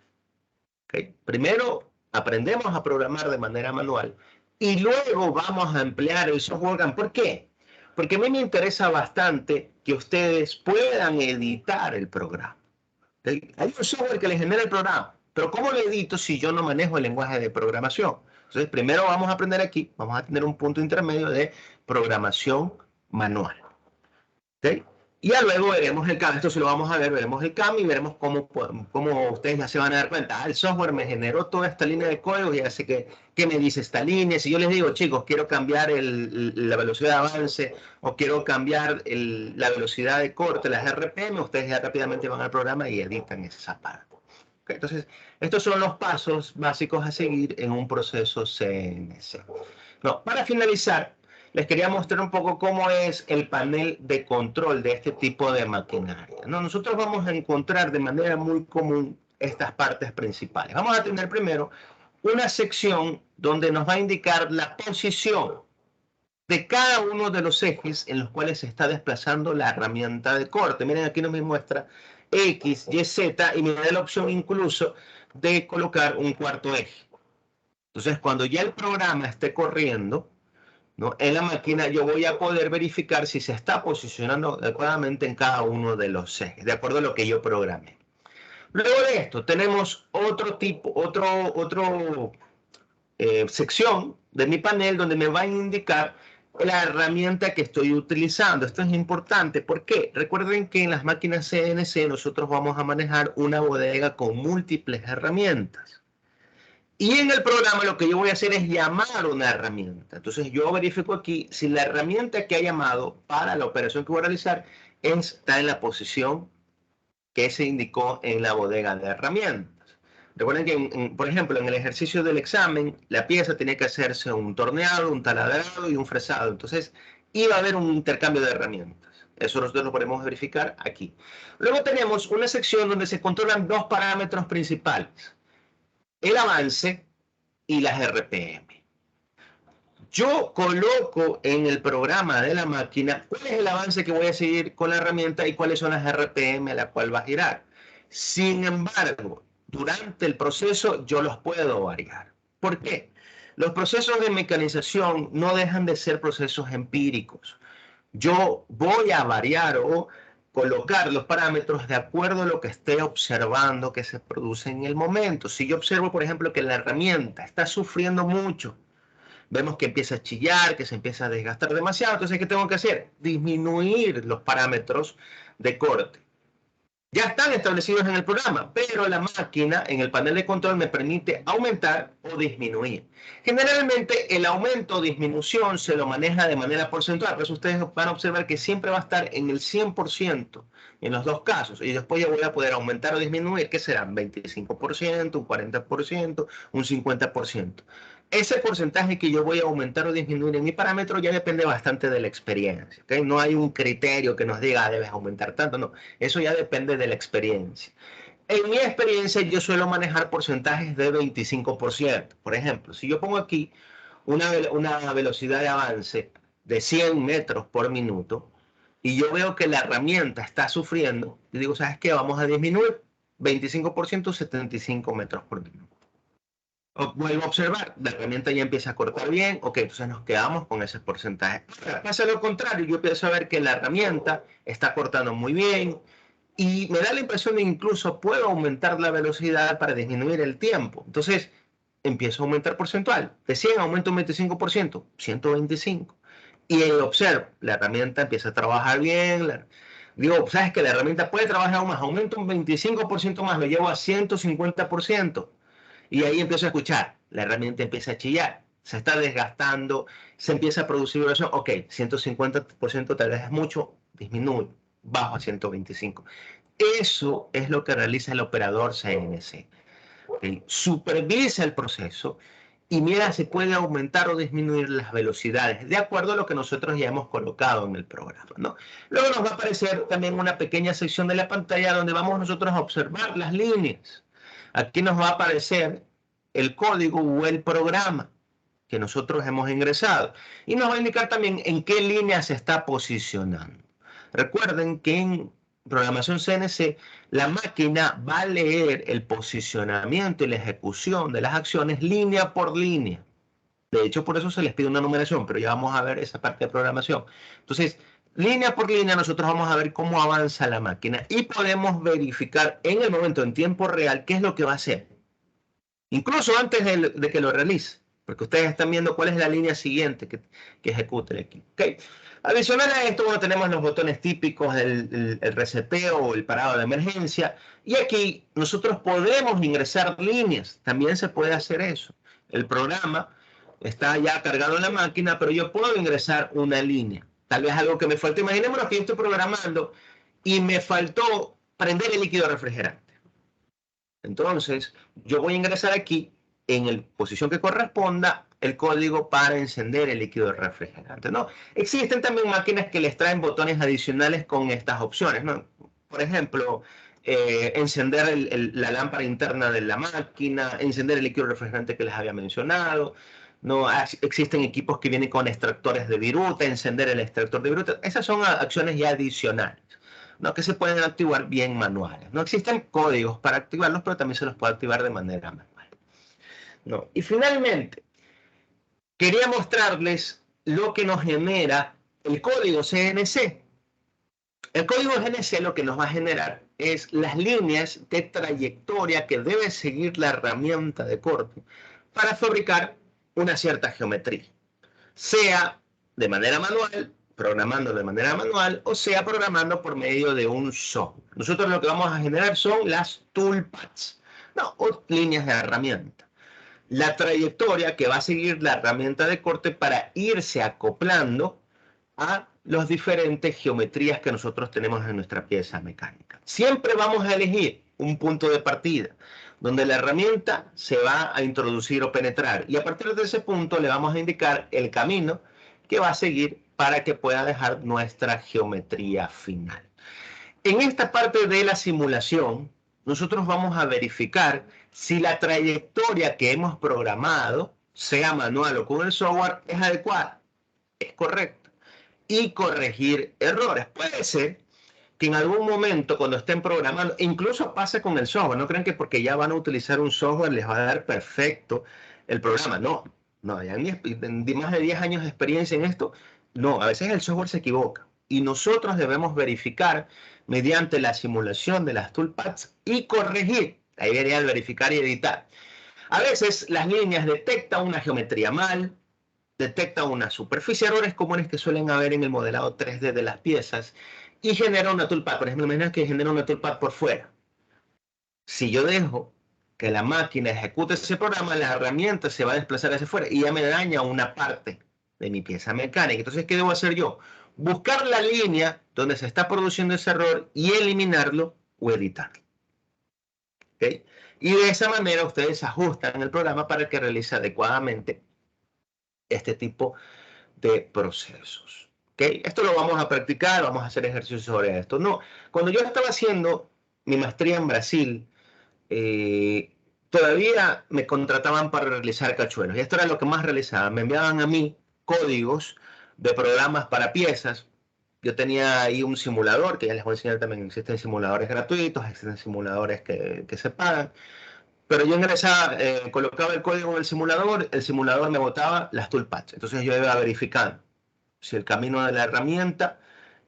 ¿Okay? Primero aprendemos a programar de manera manual y luego vamos a emplear el software CAM. ¿Por qué? Porque a mí me interesa bastante que ustedes puedan editar el programa. ¿Okay? Hay un software que le genera el programa, pero ¿cómo lo edito si yo no manejo el lenguaje de programación? Entonces, primero vamos a aprender aquí, vamos a tener un punto intermedio de programación manual. ¿Okay? Y ya luego veremos el CAM, esto sí lo vamos a ver, veremos el CAM y veremos cómo ustedes ya se van a dar cuenta. El software me generó toda esta línea de código y hace que me dice esta línea. Si yo les digo, chicos, quiero cambiar la velocidad de avance o quiero cambiar la velocidad de corte, las RPM, ustedes ya rápidamente van al programa y editan esa parte. ¿Okay? Entonces, estos son los pasos básicos a seguir en un proceso CNC. No, para finalizar, les quería mostrar un poco cómo es el panel de control de este tipo de maquinaria. ¿No? Nosotros vamos a encontrar de manera muy común estas partes principales. Vamos a tener primero una sección donde nos va a indicar la posición de cada uno de los ejes en los cuales se está desplazando la herramienta de corte. Miren, aquí nos muestra X, Y, Z y me da la opción incluso de colocar un cuarto eje. Entonces, cuando ya el programa esté corriendo, ¿no? En la máquina yo voy a poder verificar si se está posicionando adecuadamente en cada uno de los ejes, de acuerdo a lo que yo programé. Luego de esto tenemos sección de mi panel donde me va a indicar la herramienta que estoy utilizando. Esto es importante. ¿Por qué? Recuerden que en las máquinas CNC nosotros vamos a manejar una bodega con múltiples herramientas. Y en el programa lo que yo voy a hacer es llamar una herramienta. Entonces yo verifico aquí si la herramienta que ha llamado para la operación que voy a realizar está en la posición que se indicó en la bodega de herramientas. Recuerden que, por ejemplo, en el ejercicio del examen, la pieza tenía que hacerse un torneado, un taladrado y un fresado. Entonces iba a haber un intercambio de herramientas. Eso nosotros lo podemos verificar aquí. Luego tenemos una sección donde se controlan dos parámetros principales: el avance y las RPM. Yo coloco en el programa de la máquina cuál es el avance que voy a seguir con la herramienta y cuáles son las RPM a la cual va a girar. Sin embargo, durante el proceso yo los puedo variar. ¿Por qué? Los procesos de mecanización no dejan de ser procesos empíricos. Yo voy a variar o colocar los parámetros de acuerdo a lo que esté observando que se produce en el momento. Si yo observo, por ejemplo, que la herramienta está sufriendo mucho, vemos que empieza a chillar, que se empieza a desgastar demasiado, entonces, ¿qué tengo que hacer? Disminuir los parámetros de corte. Ya están establecidos en el programa, pero la máquina en el panel de control me permite aumentar o disminuir. Generalmente el aumento o disminución se lo maneja de manera porcentual, por eso ustedes van a observar que siempre va a estar en el 100% en los dos casos, y después ya voy a poder aumentar o disminuir, que serán 25%, un 40%, un 50%. Ese porcentaje que yo voy a aumentar o disminuir en mi parámetro ya depende bastante de la experiencia. ¿Okay? No hay un criterio que nos diga debes aumentar tanto, no. Eso ya depende de la experiencia. En mi experiencia yo suelo manejar porcentajes de 25%. Por ejemplo, si yo pongo aquí una velocidad de avance de 100 metros por minuto y yo veo que la herramienta está sufriendo, yo digo, ¿sabes qué? Vamos a disminuir 25%, 75 metros por minuto. Vuelvo a observar, la herramienta ya empieza a cortar bien, ok, entonces nos quedamos con ese porcentaje. Pasa lo contrario, yo empiezo a ver que la herramienta está cortando muy bien y me da la impresión de incluso puedo aumentar la velocidad para disminuir el tiempo. Entonces empiezo a aumentar porcentual, de 100 aumento un 25%, 125. Y observo, la herramienta empieza a trabajar bien, digo, sabes que la herramienta puede trabajar aún más, aumento un 25% más, lo llevo a 150%. Y ahí empiezo a escuchar, la herramienta empieza a chillar, se está desgastando, se empieza a producir vibración. Ok, 150% tal vez es mucho, disminuye, bajo a 125. Eso es lo que realiza el operador CNC. Supervisa el proceso y mira si puede aumentar o disminuir las velocidades, de acuerdo a lo que nosotros ya hemos colocado en el programa, ¿no? Luego nos va a aparecer también una pequeña sección de la pantalla donde vamos nosotros a observar las líneas. Aquí nos va a aparecer el código o el programa que nosotros hemos ingresado y nos va a indicar también en qué línea se está posicionando. Recuerden que en programación CNC la máquina va a leer el posicionamiento y la ejecución de las acciones línea por línea. De hecho, por eso se les pide una numeración, pero ya vamos a ver esa parte de programación. Entonces, línea por línea, nosotros vamos a ver cómo avanza la máquina y podemos verificar en el momento, en tiempo real, qué es lo que va a hacer. Incluso antes de que lo realice, porque ustedes están viendo cuál es la línea siguiente que ejecute el equipo. ¿Okay? Adicional a esto, bueno, tenemos los botones típicos del el reseteo o el parado de emergencia. Y aquí nosotros podemos ingresar líneas. También se puede hacer eso. El programa está ya cargado en la máquina, pero yo puedo ingresar una línea. Tal vez algo que me faltó. Imaginémonos que yo estoy programando y me faltó prender el líquido refrigerante. Entonces, yo voy a ingresar aquí en la posición que corresponda el código para encender el líquido refrigerante, ¿no? Existen también máquinas que les traen botones adicionales con estas opciones, ¿no? Por ejemplo, encender la lámpara interna de la máquina, encender el líquido refrigerante que les había mencionado, ¿no? Existen equipos que vienen con extractores de viruta, encender el extractor de viruta. Esas son acciones ya adicionales, ¿no? Que se pueden activar bien manuales. No existen códigos para activarlos, pero también se los puede activar de manera manual, ¿no? Y finalmente, quería mostrarles lo que nos genera el código CNC. El código CNC lo que nos va a generar es las líneas de trayectoria que debe seguir la herramienta de corte para fabricar una cierta geometría, sea de manera manual, programando de manera manual, o sea programando por medio de un software. Nosotros lo que vamos a generar son las toolpaths, no, o líneas de herramienta. La trayectoria que va a seguir la herramienta de corte para irse acoplando a las diferentes geometrías que nosotros tenemos en nuestra pieza mecánica. Siempre vamos a elegir un punto de partida donde la herramienta se va a introducir o penetrar, y a partir de ese punto le vamos a indicar el camino que va a seguir para que pueda dejar nuestra geometría final. En esta parte de la simulación, nosotros vamos a verificar si la trayectoria que hemos programado, sea manual o con el software, es adecuada, es correcta, y corregir errores. Puede ser que en algún momento cuando estén programando, incluso pasa con el software, no crean que porque ya van a utilizar un software les va a dar perfecto el programa, no, no, ya en más de 10 años de experiencia en esto, no, a veces el software se equivoca y nosotros debemos verificar mediante la simulación de las toolpaths y corregir, ahí vería el verificar y editar. A veces las líneas detectan una geometría mal, detecta una superficie, errores comunes que suelen haber en el modelado 3D de las piezas, y genera una toolpath. Por ejemplo, imagina que genera una toolpath por fuera. Si yo dejo que la máquina ejecute ese programa, la herramienta se va a desplazar hacia afuera y ya me daña una parte de mi pieza mecánica. Entonces, ¿qué debo hacer yo? Buscar la línea donde se está produciendo ese error y eliminarlo o editarlo. ¿Okay? Y de esa manera ustedes ajustan el programa para que realice adecuadamente este tipo de procesos. ¿Okay? Esto lo vamos a practicar, vamos a hacer ejercicios sobre esto. No, cuando yo estaba haciendo mi maestría en Brasil, todavía me contrataban para realizar cachuelos. Y esto era lo que más realizaba. Me enviaban a mí códigos de programas para piezas. Yo tenía ahí un simulador, que ya les voy a enseñar también. Existen simuladores gratuitos, existen simuladores que se pagan. Pero yo ingresaba, colocaba el código en el simulador me botaba las toolpaths. Entonces yo iba verificando si el camino de la herramienta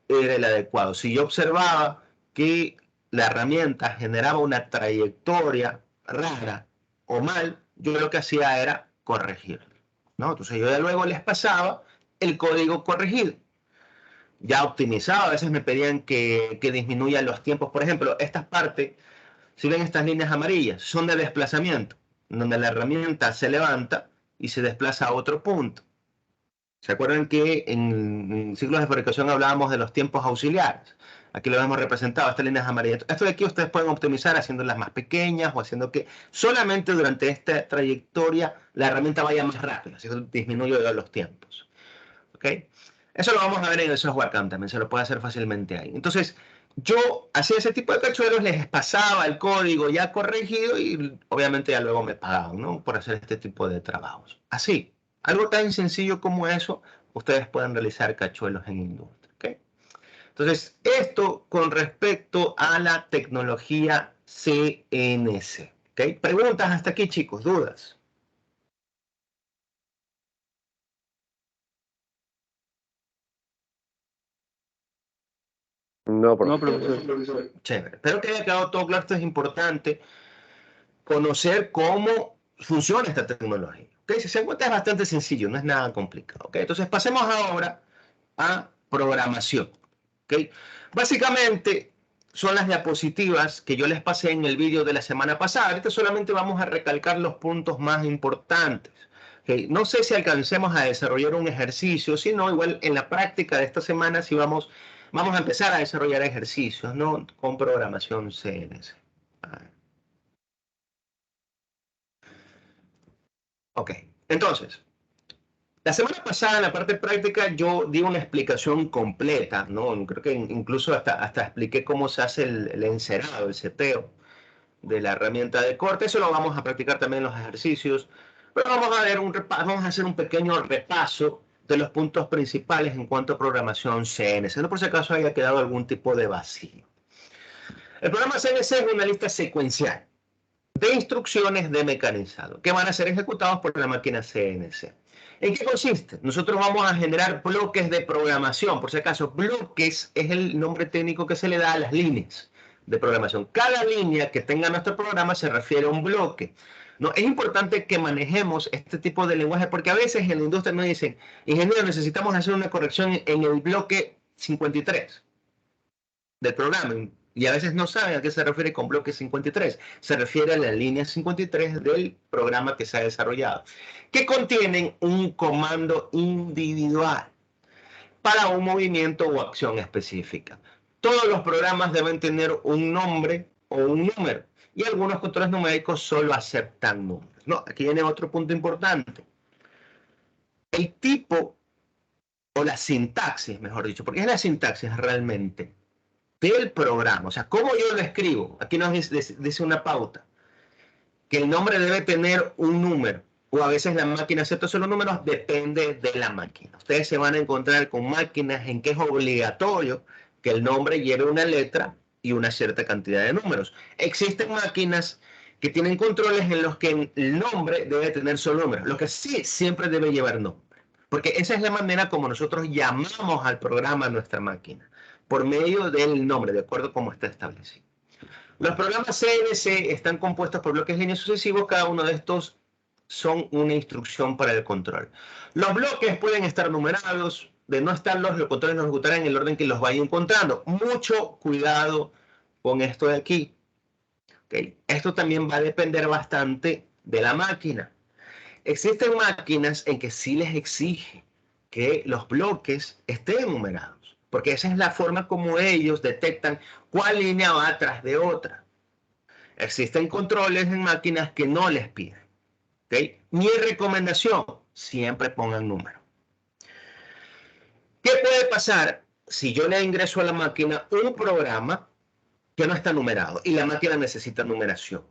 era el adecuado. Si yo observaba que la herramienta generaba una trayectoria rara o mal, yo lo que hacía era corregirlo, ¿no? Entonces yo ya luego les pasaba el código corregido, ya optimizado. A veces me pedían que disminuya los tiempos. Por ejemplo, estas partes, si ven estas líneas amarillas, son de desplazamiento, donde la herramienta se levanta y se desplaza a otro punto. ¿Se acuerdan que en ciclos de fabricación hablábamos de los tiempos auxiliares? Aquí lo hemos representado, estas líneas amarillas. Esto de aquí ustedes pueden optimizar haciéndolas más pequeñas o haciendo que solamente durante esta trayectoria la herramienta vaya más rápido, así que disminuyo los tiempos. ¿Ok? Eso lo vamos a ver en el software CAM también, se lo puede hacer fácilmente ahí. Entonces, yo hacía ese tipo de cachuelos, les pasaba el código ya corregido y obviamente ya luego me pagaban, ¿no? Por hacer este tipo de trabajos. Así, algo tan sencillo como eso, ustedes pueden realizar cachuelos en industria, ¿ok? Entonces, esto con respecto a la tecnología CNC, ¿ok? Preguntas hasta aquí, chicos, dudas. No, No, profesor. profesor. Chévere. Espero que haya quedado todo claro. Esto es importante, conocer cómo funciona esta tecnología. ¿Okay? Si se encuentra es bastante sencillo, no es nada complicado. ¿Okay? Entonces pasemos ahora a programación. ¿Okay? Básicamente son las diapositivas que yo les pasé en el vídeo de la semana pasada. Ahorita solamente vamos a recalcar los puntos más importantes. ¿Okay? No sé si alcancemos a desarrollar un ejercicio, si no, igual en la práctica de esta semana sí vamos a empezar a desarrollar ejercicios, ¿no? Con programación CNC. Ok, entonces, la semana pasada en la parte práctica yo di una explicación completa, ¿no? Creo que incluso hasta expliqué cómo se hace el encerado, el seteo de la herramienta de corte. Eso lo vamos a practicar también en los ejercicios. Pero vamos a ver vamos a hacer un pequeño repaso de los puntos principales en cuanto a programación CNC, no por si acaso haya quedado algún tipo de vacío. El programa CNC es una lista secuencial de instrucciones de mecanizado que van a ser ejecutados por la máquina CNC. ¿En qué consiste? Nosotros vamos a generar bloques de programación. Por si acaso, bloques es el nombre técnico que se le da a las líneas de programación. Cada línea que tenga nuestro programa se refiere a un bloque. No, es importante que manejemos este tipo de lenguaje porque a veces en la industria nos dicen, ingeniero, necesitamos hacer una corrección en el bloque 53 del programa. Y a veces no saben a qué se refiere con bloque 53. Se refiere a la línea 53 del programa que se ha desarrollado, que contienen un comando individual para un movimiento o acción específica. Todos los programas deben tener un nombre o un número, y algunos controles numéricos solo aceptan números. No, aquí viene otro punto importante. El tipo o la sintaxis, mejor dicho, porque es la sintaxis realmente del programa, o sea, cómo yo lo escribo. Aquí nos dice una pauta, que el nombre debe tener un número, o a veces la máquina acepta solo números, depende de la máquina. Ustedes se van a encontrar con máquinas en que es obligatorio que el nombre lleve una letra y una cierta cantidad de números. Existen máquinas que tienen controles en los que el nombre debe tener solo números, lo que sí siempre debe llevar nombre, porque esa es la manera como nosotros llamamos al programa a nuestra máquina, por medio del nombre, de acuerdo a cómo está establecido. Los programas CNC están compuestos por bloques lineales sucesivos, cada uno de estos son una instrucción para el control. Los bloques pueden estar numerados, de no estarlos, los controles nos ejecutarán en el orden que los vaya encontrando. Mucho cuidado con esto de aquí. ¿Okay? Esto también va a depender bastante de la máquina. Existen máquinas en que sí les exige que los bloques estén numerados, porque esa es la forma como ellos detectan cuál línea va atrás de otra. Existen controles en máquinas que no les piden. ¿Okay? Mi recomendación, siempre pongan número. ¿Qué puede pasar si yo le ingreso a la máquina un programa que no está numerado y la máquina necesita numeración?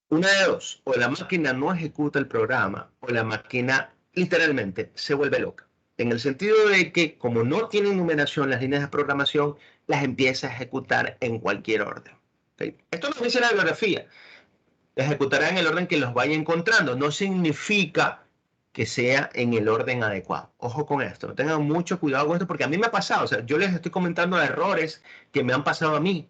Una de dos, o la máquina no ejecuta el programa o la máquina literalmente se vuelve loca. En el sentido de que como no tienen numeración las líneas de programación, las empieza a ejecutar en cualquier orden. ¿Okay? Esto nos dice la bibliografía. Ejecutará en el orden que los vaya encontrando. No significa que sea en el orden adecuado. Ojo con esto. Tengan mucho cuidado con esto porque a mí me ha pasado. O sea, yo les estoy comentando errores que me han pasado a mí.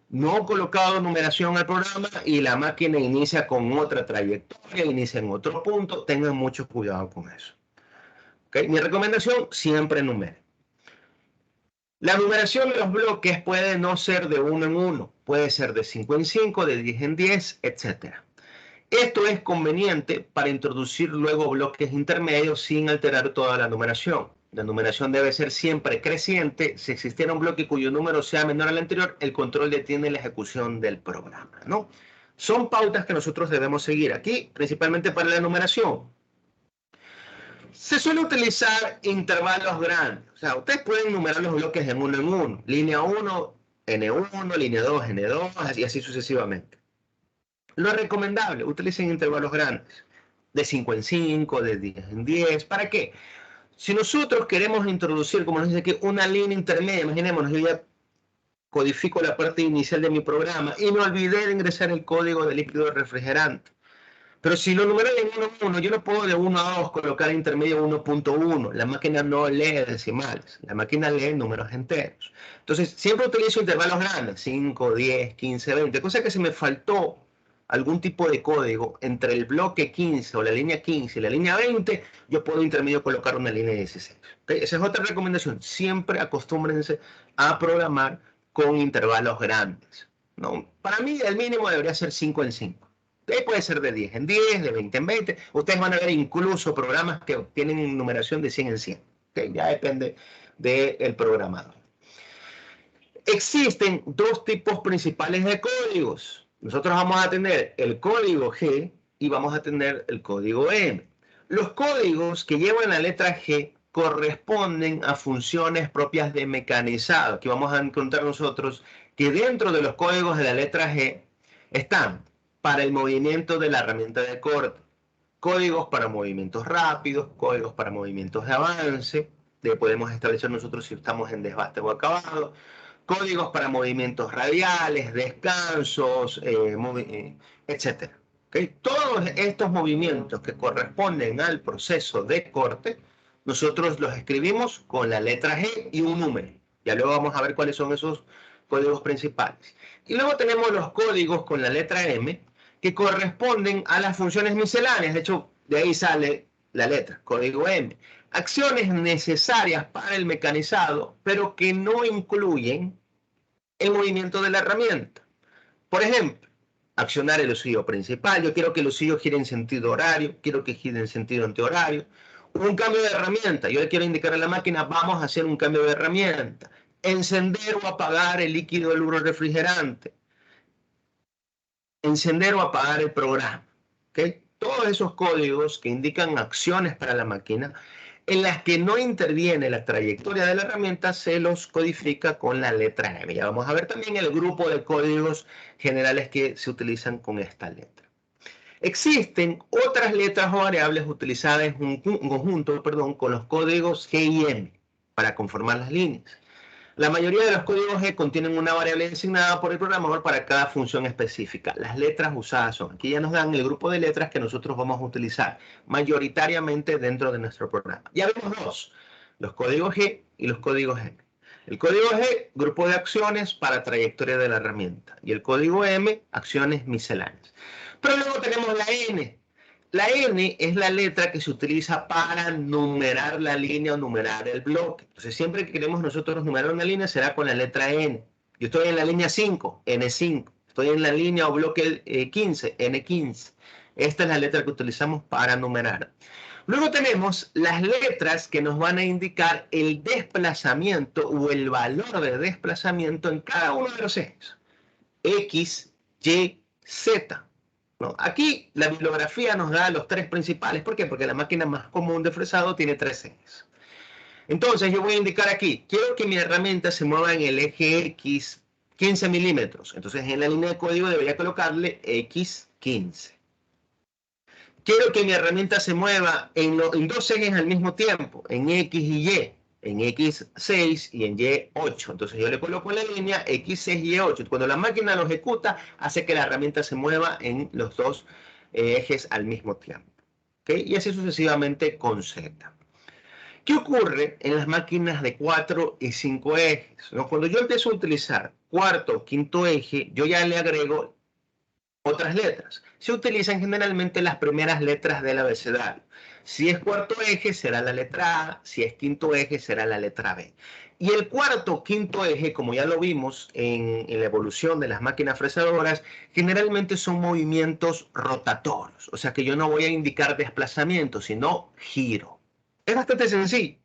No he colocado numeración al programa y la máquina inicia con otra trayectoria, inicia en otro punto. Tengan mucho cuidado con eso. ¿Okay? Mi recomendación, siempre numere. La numeración de los bloques puede no ser de 1 en 1, puede ser de 5 en 5, de 10 en 10, etc. Esto es conveniente para introducir luego bloques intermedios sin alterar toda la numeración. La numeración debe ser siempre creciente. Si existiera un bloque cuyo número sea menor al anterior, el control detiene la ejecución del programa, ¿no? Son pautas que nosotros debemos seguir aquí, principalmente para la numeración. Se suele utilizar intervalos grandes. O sea, ustedes pueden numerar los bloques en uno. Línea 1, N1, línea 2, N2, y así sucesivamente. Lo recomendable, utilicen intervalos grandes. De 5 en 5, de 10 en 10. ¿Para qué? Si nosotros queremos introducir, como nos dice aquí, una línea intermedia, imaginémonos, yo ya codifico la parte inicial de mi programa y me olvidé de ingresar el código de líquido refrigerante. Pero si lo numero en 1 a 1, yo no puedo de 1 a 2 colocar intermedio 1.1. La máquina no lee decimales, la máquina lee números enteros. Entonces, siempre utilizo intervalos grandes, 5, 10, 15, 20, cosa que si me faltó algún tipo de código entre el bloque 15 o la línea 15 y la línea 20, yo puedo intermedio colocar una línea 16. ¿Okay? Esa es otra recomendación. Siempre acostúmbrense a programar con intervalos grandes, ¿no? Para mí el mínimo debería ser 5 en 5. Puede ser de 10 en 10, de 20 en 20. Ustedes van a ver incluso programas que tienen numeración de 100 en 100. ¿Okay? Ya depende del programador. Existen dos tipos principales de códigos. Nosotros vamos a tener el código G y vamos a tener el código M. Los códigos que llevan la letra G corresponden a funciones propias de mecanizado. Aquí vamos a encontrar nosotros que dentro de los códigos de la letra G están para el movimiento de la herramienta de corte, códigos para movimientos rápidos, códigos para movimientos de avance, podemos establecer nosotros si estamos en desbaste o acabado, códigos para movimientos radiales, descansos, etc. ¿Okay? Todos estos movimientos que corresponden al proceso de corte, nosotros los escribimos con la letra G y un número. Ya luego vamos a ver cuáles son esos códigos principales. Y luego tenemos los códigos con la letra M, que corresponden a las funciones misceláneas. De hecho, de ahí sale la letra, código M. Acciones necesarias para el mecanizado, pero que no incluyen el movimiento de la herramienta. Por ejemplo, accionar el usillo principal. Yo quiero que el usillo gire en sentido horario, quiero que gire en sentido antihorario. Un cambio de herramienta. Yo le quiero indicar a la máquina, vamos a hacer un cambio de herramienta. Encender o apagar el líquido del refrigerante. Encender o apagar el programa. ¿Okay? Todos esos códigos que indican acciones para la máquina, en las que no interviene la trayectoria de la herramienta, se los codifica con la letra M. Ya vamos a ver también el grupo de códigos generales que se utilizan con esta letra. Existen otras letras o variables utilizadas en conjunto, con los códigos G y M para conformar las líneas. La mayoría de los códigos G contienen una variable designada por el programador para cada función específica. Las letras usadas son, aquí ya nos dan el grupo de letras que nosotros vamos a utilizar mayoritariamente dentro de nuestro programa. Ya vemos dos, los códigos G y los códigos M. El código G, grupo de acciones para trayectoria de la herramienta. Y el código M, acciones misceláneas. Pero luego tenemos la N. La N es la letra que se utiliza para numerar la línea o numerar el bloque. Entonces, siempre que queremos nosotros numerar una línea, será con la letra N. Yo estoy en la línea 5, N5. Estoy en la línea o bloque 15, N15. Esta es la letra que utilizamos para numerar. Luego tenemos las letras que nos van a indicar el desplazamiento o el valor de desplazamiento en cada uno de los ejes. X, Y, Z. ¿No? Aquí la bibliografía nos da los tres principales. ¿Por qué? Porque la máquina más común de fresado tiene tres ejes. Entonces yo voy a indicar aquí, quiero que mi herramienta se mueva en el eje X 15 milímetros. Entonces en la línea de código debería colocarle X15. Quiero que mi herramienta se mueva en dos ejes al mismo tiempo, en X y Y. En X6 y en Y8. Entonces yo le coloco en la línea X6 y Y8. Cuando la máquina lo ejecuta, hace que la herramienta se mueva en los dos ejes al mismo tiempo. ¿Okay? Y así sucesivamente con Z. ¿Qué ocurre en las máquinas de 4 y 5 ejes? ¿No? Cuando yo empiezo a utilizar cuarto o quinto eje, yo ya le agrego otras letras. Se utilizan generalmente las primeras letras del abecedario. Si es cuarto eje, será la letra A. Si es quinto eje, será la letra B. Y el cuarto o quinto eje, como ya lo vimos en la evolución de las máquinas fresadoras, generalmente son movimientos rotatorios. O sea que yo no voy a indicar desplazamiento, sino giro. Es bastante sencillo.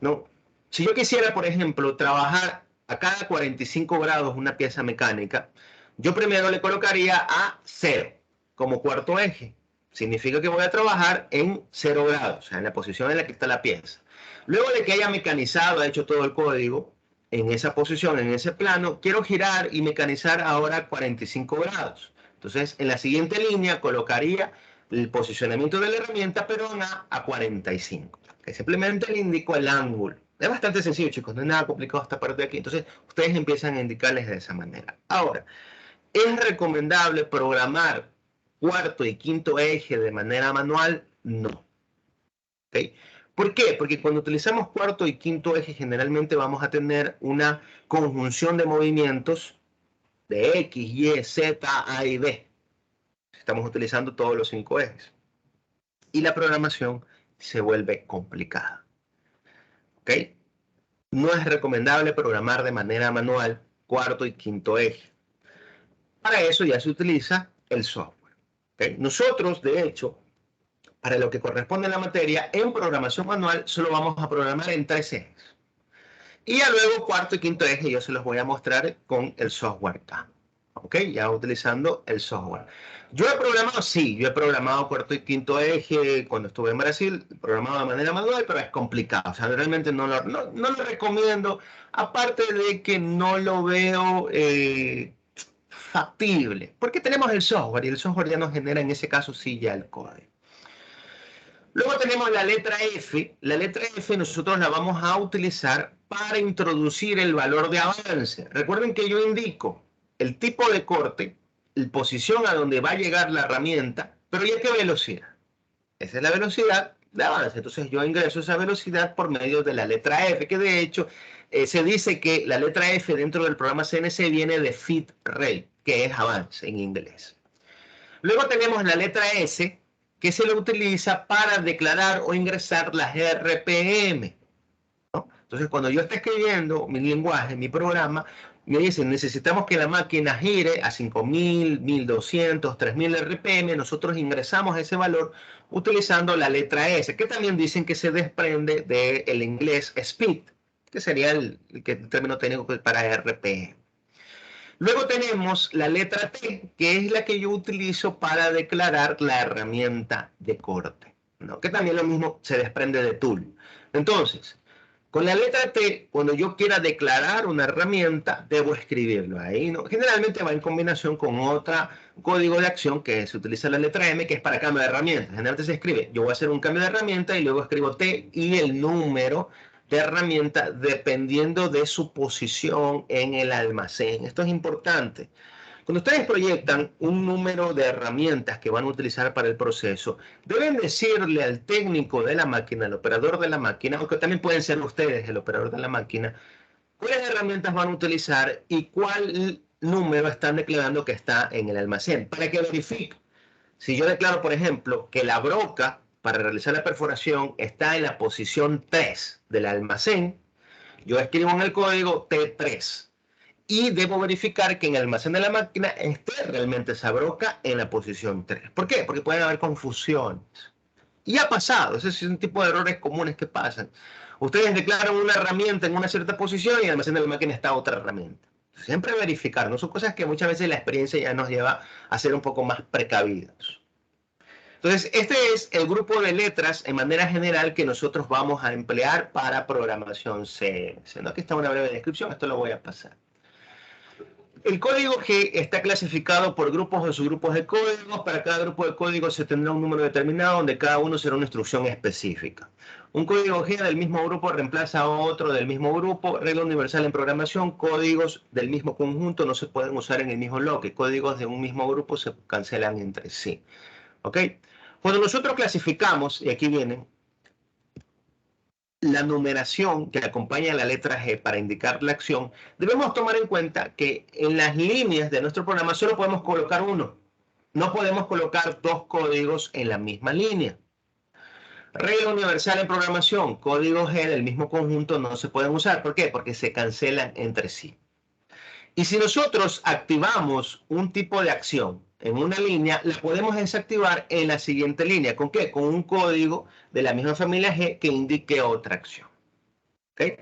¿no? Si yo quisiera, por ejemplo, trabajar a cada 45 grados una pieza mecánica, yo primero le colocaría a 0 como cuarto eje. Significa que voy a trabajar en 0 grados, o sea, en la posición en la que está la pieza. Luego de que haya mecanizado, ha hecho todo el código en esa posición, en ese plano, quiero girar y mecanizar ahora 45 grados. Entonces, en la siguiente línea colocaría el posicionamiento de la herramienta, pero en a 45. Que simplemente le indico el ángulo. Es bastante sencillo, chicos, no es nada complicado esta parte de aquí. Entonces, ustedes empiezan a indicarles de esa manera. Ahora, ¿es recomendable programar cuarto y quinto eje de manera manual? No. ¿Okay? ¿Por qué? Porque cuando utilizamos cuarto y quinto eje, generalmente vamos a tener una conjunción de movimientos de X, Y, Z, A y B. Estamos utilizando todos los 5 ejes. Y la programación se vuelve complicada. ¿Ok? No es recomendable programar de manera manual cuarto y quinto eje. Para eso ya se utiliza el software. ¿Okay? Nosotros, de hecho, para lo que corresponde a la materia, en programación manual solo vamos a programar en 3 ejes. Y ya luego cuarto y quinto eje yo se los voy a mostrar con el software acá. ¿Ok? Ya utilizando el software. Yo he programado, sí, yo he programado cuarto y quinto eje cuando estuve en Brasil, programado de manera manual, pero es complicado. O sea, realmente no lo recomiendo, aparte de que no lo veo factible, porque tenemos el software y el software ya nos genera en ese caso sí ya el código. Luego tenemos la letra F. La letra F nosotros la vamos a utilizar para introducir el valor de avance. Recuerden que yo indico el tipo de corte, la posición a donde va a llegar la herramienta, pero ¿y a qué velocidad? Esa es la velocidad de avance. Entonces yo ingreso esa velocidad por medio de la letra F, que de hecho se dice que la letra F dentro del programa CNC viene de feed rate, que es avance en inglés. Luego tenemos la letra S, que se lo utiliza para declarar o ingresar las RPM. ¿No? Entonces, cuando yo esté escribiendo mi lenguaje, mi programa, me dicen, necesitamos que la máquina gire a 5000, 1200, 3000 RPM, nosotros ingresamos ese valor utilizando la letra S, que también dicen que se desprende del inglés speed, que sería el término técnico para RPM. Luego tenemos la letra T, que es la que yo utilizo para declarar la herramienta de corte, ¿no? Que también lo mismo se desprende de tool. Entonces, con la letra T, cuando yo quiera declarar una herramienta, debo escribirlo ahí, ¿no? Generalmente va en combinación con otro código de acción que se utiliza la letra M, que es para cambio de herramienta. Generalmente se escribe, yo voy a hacer un cambio de herramienta y luego escribo T y el número de herramienta dependiendo de su posición en el almacén. Esto es importante. Cuando ustedes proyectan un número de herramientas que van a utilizar para el proceso, deben decirle al técnico de la máquina, al operador de la máquina, aunque también pueden ser ustedes el operador de la máquina, cuáles herramientas van a utilizar y cuál número están declarando que está en el almacén, para que verifique. Si yo declaro, por ejemplo, que la broca para realizar la perforación está en la posición 3 del almacén, yo escribo en el código T3 y debo verificar que en el almacén de la máquina esté realmente esa broca en la posición 3. ¿Por qué? Porque pueden haber confusiones. Y ha pasado, ese es un tipo de errores comunes que pasan. Ustedes declaran una herramienta en una cierta posición y en el almacén de la máquina está otra herramienta. Siempre verificar, ¿no? Son cosas que muchas veces la experiencia ya nos lleva a ser un poco más precavidos. Entonces, este es el grupo de letras en manera general que nosotros vamos a emplear para programación CNC, ¿no? Aquí está una breve descripción, esto lo voy a pasar. El código G está clasificado por grupos o subgrupos de códigos. Para cada grupo de códigos se tendrá un número determinado donde cada uno será una instrucción específica. Un código G del mismo grupo reemplaza a otro del mismo grupo. Regla universal en programación: códigos del mismo conjunto no se pueden usar en el mismo bloque. Códigos de un mismo grupo se cancelan entre sí. ¿Ok? Cuando nosotros clasificamos, y aquí viene, la numeración que acompaña a la letra G para indicar la acción, debemos tomar en cuenta que en las líneas de nuestro programa solo podemos colocar uno. No podemos colocar dos códigos en la misma línea. Regla universal en programación: código G del mismo conjunto no se pueden usar. ¿Por qué? Porque se cancelan entre sí. Y si nosotros activamos un tipo de acción en una línea, la podemos desactivar en la siguiente línea. ¿Con qué? Con un código de la misma familia G que indique otra acción. ¿Okay?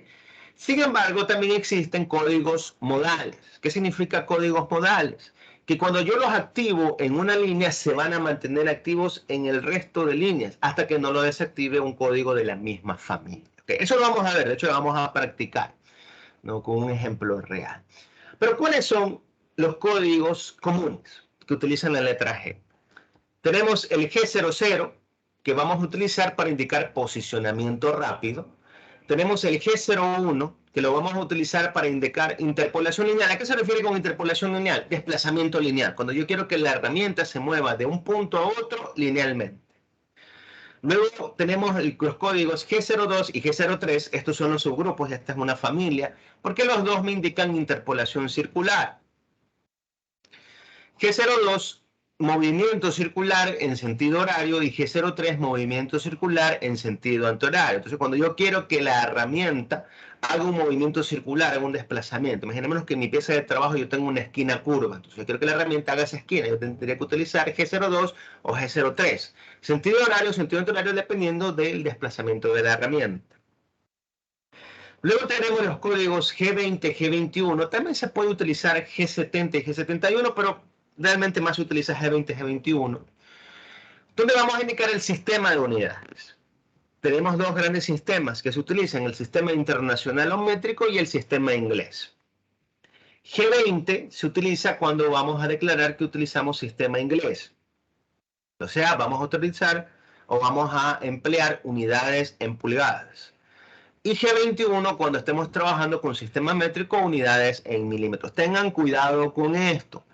Sin embargo, también existen códigos modales. ¿Qué significa códigos modales? Que cuando yo los activo en una línea, se van a mantener activos en el resto de líneas hasta que no lo desactive un código de la misma familia. ¿Okay? Eso lo vamos a ver, de hecho lo vamos a practicar, ¿no? Con un ejemplo real. Pero ¿cuáles son los códigos comunes que utilizan la letra G? Tenemos el G00, que vamos a utilizar para indicar posicionamiento rápido. Tenemos el G01, que lo vamos a utilizar para indicar interpolación lineal. ¿A qué se refiere con interpolación lineal? Desplazamiento lineal, cuando yo quiero que la herramienta se mueva de un punto a otro linealmente. Luego tenemos los códigos G02 y G03. Estos son los subgrupos, esta es una familia, porque los dos me indican interpolación circular. G02, movimiento circular en sentido horario, y G03, movimiento circular en sentido antihorario. Entonces, cuando yo quiero que la herramienta haga un movimiento circular, haga un desplazamiento, imaginémonos que en mi pieza de trabajo yo tengo una esquina curva, entonces yo quiero que la herramienta haga esa esquina, yo tendría que utilizar G02 o G03. Sentido horario, sentido antihorario, dependiendo del desplazamiento de la herramienta. Luego tenemos los códigos G20, G21. También se puede utilizar G70 y G71, pero realmente más se utiliza G20, G21. Donde vamos a indicar el sistema de unidades. Tenemos dos grandes sistemas que se utilizan, el sistema internacional o métrico y el sistema inglés. G20 se utiliza cuando vamos a declarar que utilizamos sistema inglés. O sea, vamos a utilizar o vamos a emplear unidades en pulgadas. Y G21 cuando estemos trabajando con sistema métrico, unidades en milímetros. Tengan cuidado con esto.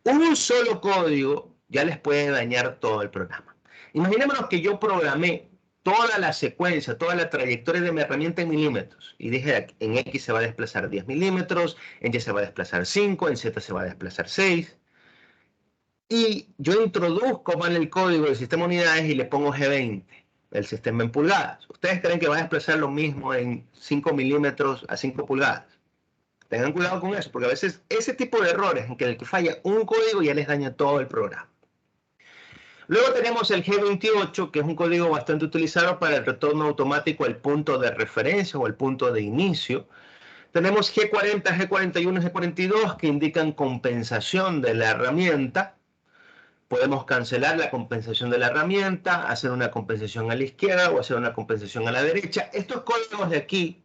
Un solo código ya les puede dañar todo el programa. Imaginémonos que yo programé toda la secuencia, toda la trayectoria de mi herramienta en milímetros. Y dije, en X se va a desplazar 10 milímetros, en Y se va a desplazar 5, en Z se va a desplazar 6. Y yo introduzco mal el código del sistema de unidades y le pongo G20, el sistema en pulgadas. ¿Ustedes creen que va a desplazar lo mismo en 5 milímetros a 5 pulgadas? Tengan cuidado con eso, porque a veces ese tipo de errores en que el que falla un código ya les daña todo el programa. Luego tenemos el G28, que es un código bastante utilizado para el retorno automático al punto de referencia o al punto de inicio. Tenemos G40, G41, G42, que indican compensación de la herramienta. Podemos cancelar la compensación de la herramienta, hacer una compensación a la izquierda o hacer una compensación a la derecha. Estos códigos de aquí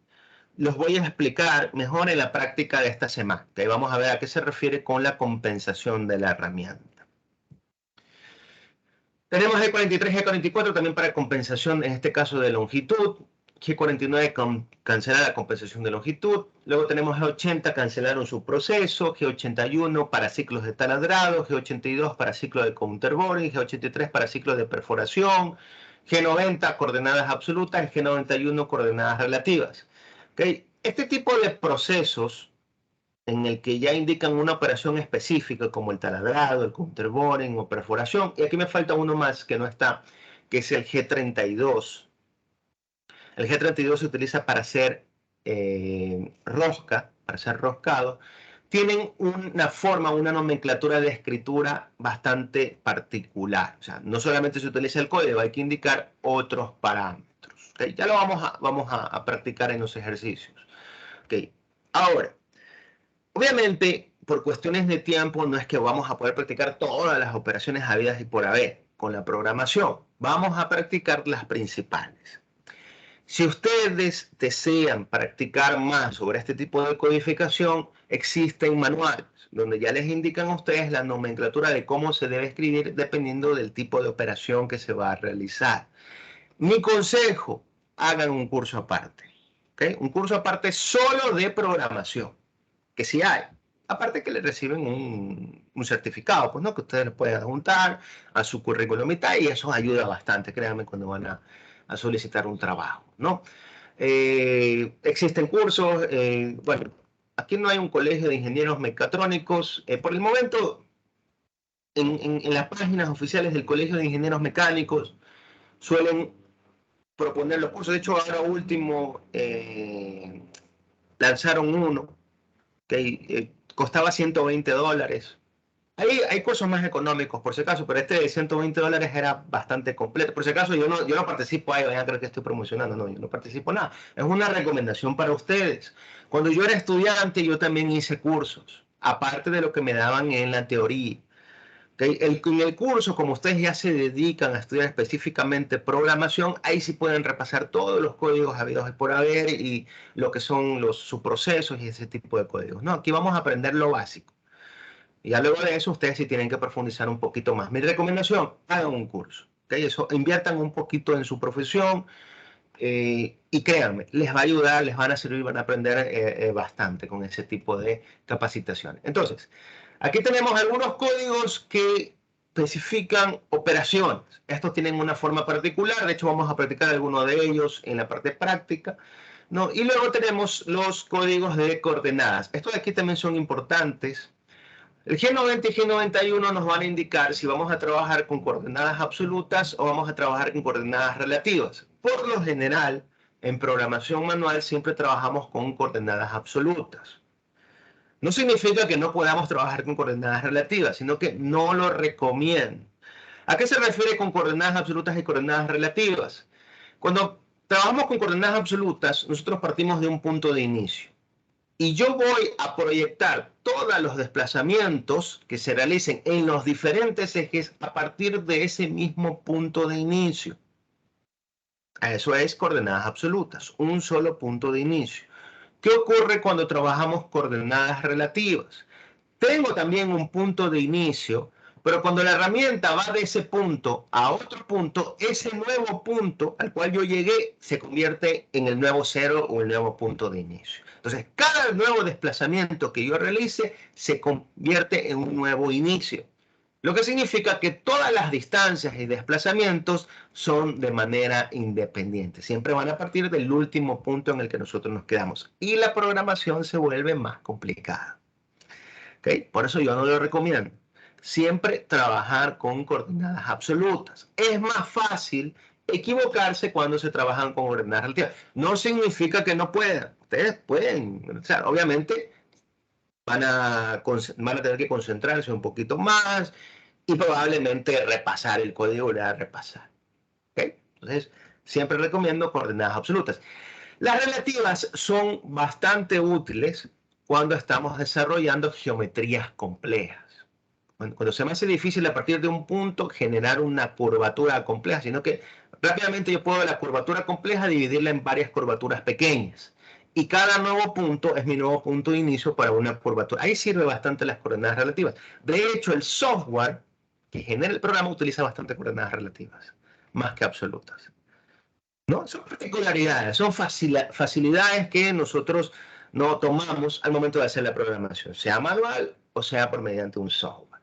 los voy a explicar mejor en la práctica de esta semana. Ahí vamos a ver a qué se refiere con la compensación de la herramienta. Tenemos G43, G44 también para compensación, en este caso de longitud. G49 cancela la compensación de longitud. Luego tenemos G80, cancelar un subproceso. G81 para ciclos de taladrado. G82 para ciclo de counterboring. G83 para ciclo de perforación. G90 coordenadas absolutas. G91 coordenadas relativas. ¿Okay? Este tipo de procesos en el que ya indican una operación específica como el taladrado, el counterboring o perforación. Y aquí me falta uno más que no está, que es el G32. El G32 se utiliza para hacer rosca, para ser roscado. Tienen una forma, una nomenclatura de escritura bastante particular. O sea, no solamente se utiliza el código, hay que indicar otros parámetros. ¿Okay? Ya lo vamos a practicar en los ejercicios. ¿Okay? Ahora, obviamente, por cuestiones de tiempo, no es que vamos a poder practicar todas las operaciones habidas y por haber con la programación. Vamos a practicar las principales. Si ustedes desean practicar más sobre este tipo de codificación, existen manuales donde ya les indican a ustedes la nomenclatura de cómo se debe escribir dependiendo del tipo de operación que se va a realizar. Mi consejo, hagan un curso aparte. ¿Okay? Un curso aparte solo de programación, que sí hay. Aparte que le reciben un certificado, pues no, que ustedes lo pueden adjuntar a su currículum vitae y eso ayuda bastante, créanme, cuando van a solicitar un trabajo, ¿no? Existen cursos, bueno, aquí no hay un colegio de ingenieros mecatrónicos. Por el momento, en las páginas oficiales del Colegio de Ingenieros Mecánicos suelen proponer los cursos. De hecho, ahora último lanzaron uno que costaba $120. Hay cursos más económicos, por si acaso, pero este de $120 era bastante completo. Por si acaso, yo no participo ahí, vayan a creer que estoy promocionando, no, yo no participo nada. Es una recomendación para ustedes. Cuando yo era estudiante, yo también hice cursos, aparte de lo que me daban en la teoría. ¿Okay? En el curso, como ustedes ya se dedican a estudiar específicamente programación, ahí sí pueden repasar todos los códigos habidos por haber y lo que son los subprocesos y ese tipo de códigos. No, aquí vamos a aprender lo básico. Y ya luego de eso, ustedes sí tienen que profundizar un poquito más. Mi recomendación, hagan un curso. ¿Okay? Eso, inviertan un poquito en su profesión y créanme, les va a ayudar, les van a servir, van a aprender bastante con ese tipo de capacitaciones. Entonces, aquí tenemos algunos códigos que especifican operaciones. Estos tienen una forma particular, de hecho vamos a practicar algunos de ellos en la parte práctica, ¿no? Y luego tenemos los códigos de coordenadas. Estos de aquí también son importantes. El G90 y G91 nos van a indicar si vamos a trabajar con coordenadas absolutas o vamos a trabajar con coordenadas relativas. Por lo general, en programación manual siempre trabajamos con coordenadas absolutas. No significa que no podamos trabajar con coordenadas relativas, sino que no lo recomiendo. ¿A qué se refiere con coordenadas absolutas y coordenadas relativas? Cuando trabajamos con coordenadas absolutas, nosotros partimos de un punto de inicio. Y yo voy a proyectar todos los desplazamientos que se realicen en los diferentes ejes a partir de ese mismo punto de inicio. Eso es coordenadas absolutas, un solo punto de inicio. ¿Qué ocurre cuando trabajamos coordenadas relativas? Tengo también un punto de inicio, pero cuando la herramienta va de ese punto a otro punto, ese nuevo punto al cual yo llegué se convierte en el nuevo cero o el nuevo punto de inicio. Entonces, cada nuevo desplazamiento que yo realice se convierte en un nuevo inicio. Lo que significa que todas las distancias y desplazamientos son de manera independiente. Siempre van a partir del último punto en el que nosotros nos quedamos. Y la programación se vuelve más complicada. ¿Okay? Por eso yo no lo recomiendo. Siempre trabajar con coordenadas absolutas. Es más fácil equivocarse cuando se trabajan con coordenadas relativas. No significa que no puedan. Ustedes pueden, o sea, obviamente van a tener que concentrarse un poquito más y probablemente repasar el código y repasar. ¿Okay? Entonces, siempre recomiendo coordenadas absolutas. Las relativas son bastante útiles cuando estamos desarrollando geometrías complejas. Cuando se me hace difícil a partir de un punto generar una curvatura compleja, sino que rápidamente yo puedo la curvatura compleja dividirla en varias curvaturas pequeñas. Y cada nuevo punto es mi nuevo punto de inicio para una curvatura. Ahí sirve bastante las coordenadas relativas. De hecho, el software que genera el programa utiliza bastante coordenadas relativas, más que absolutas. ¿No? Son particularidades, son facilidades que nosotros no tomamos al momento de hacer la programación, sea manual o sea por mediante un software.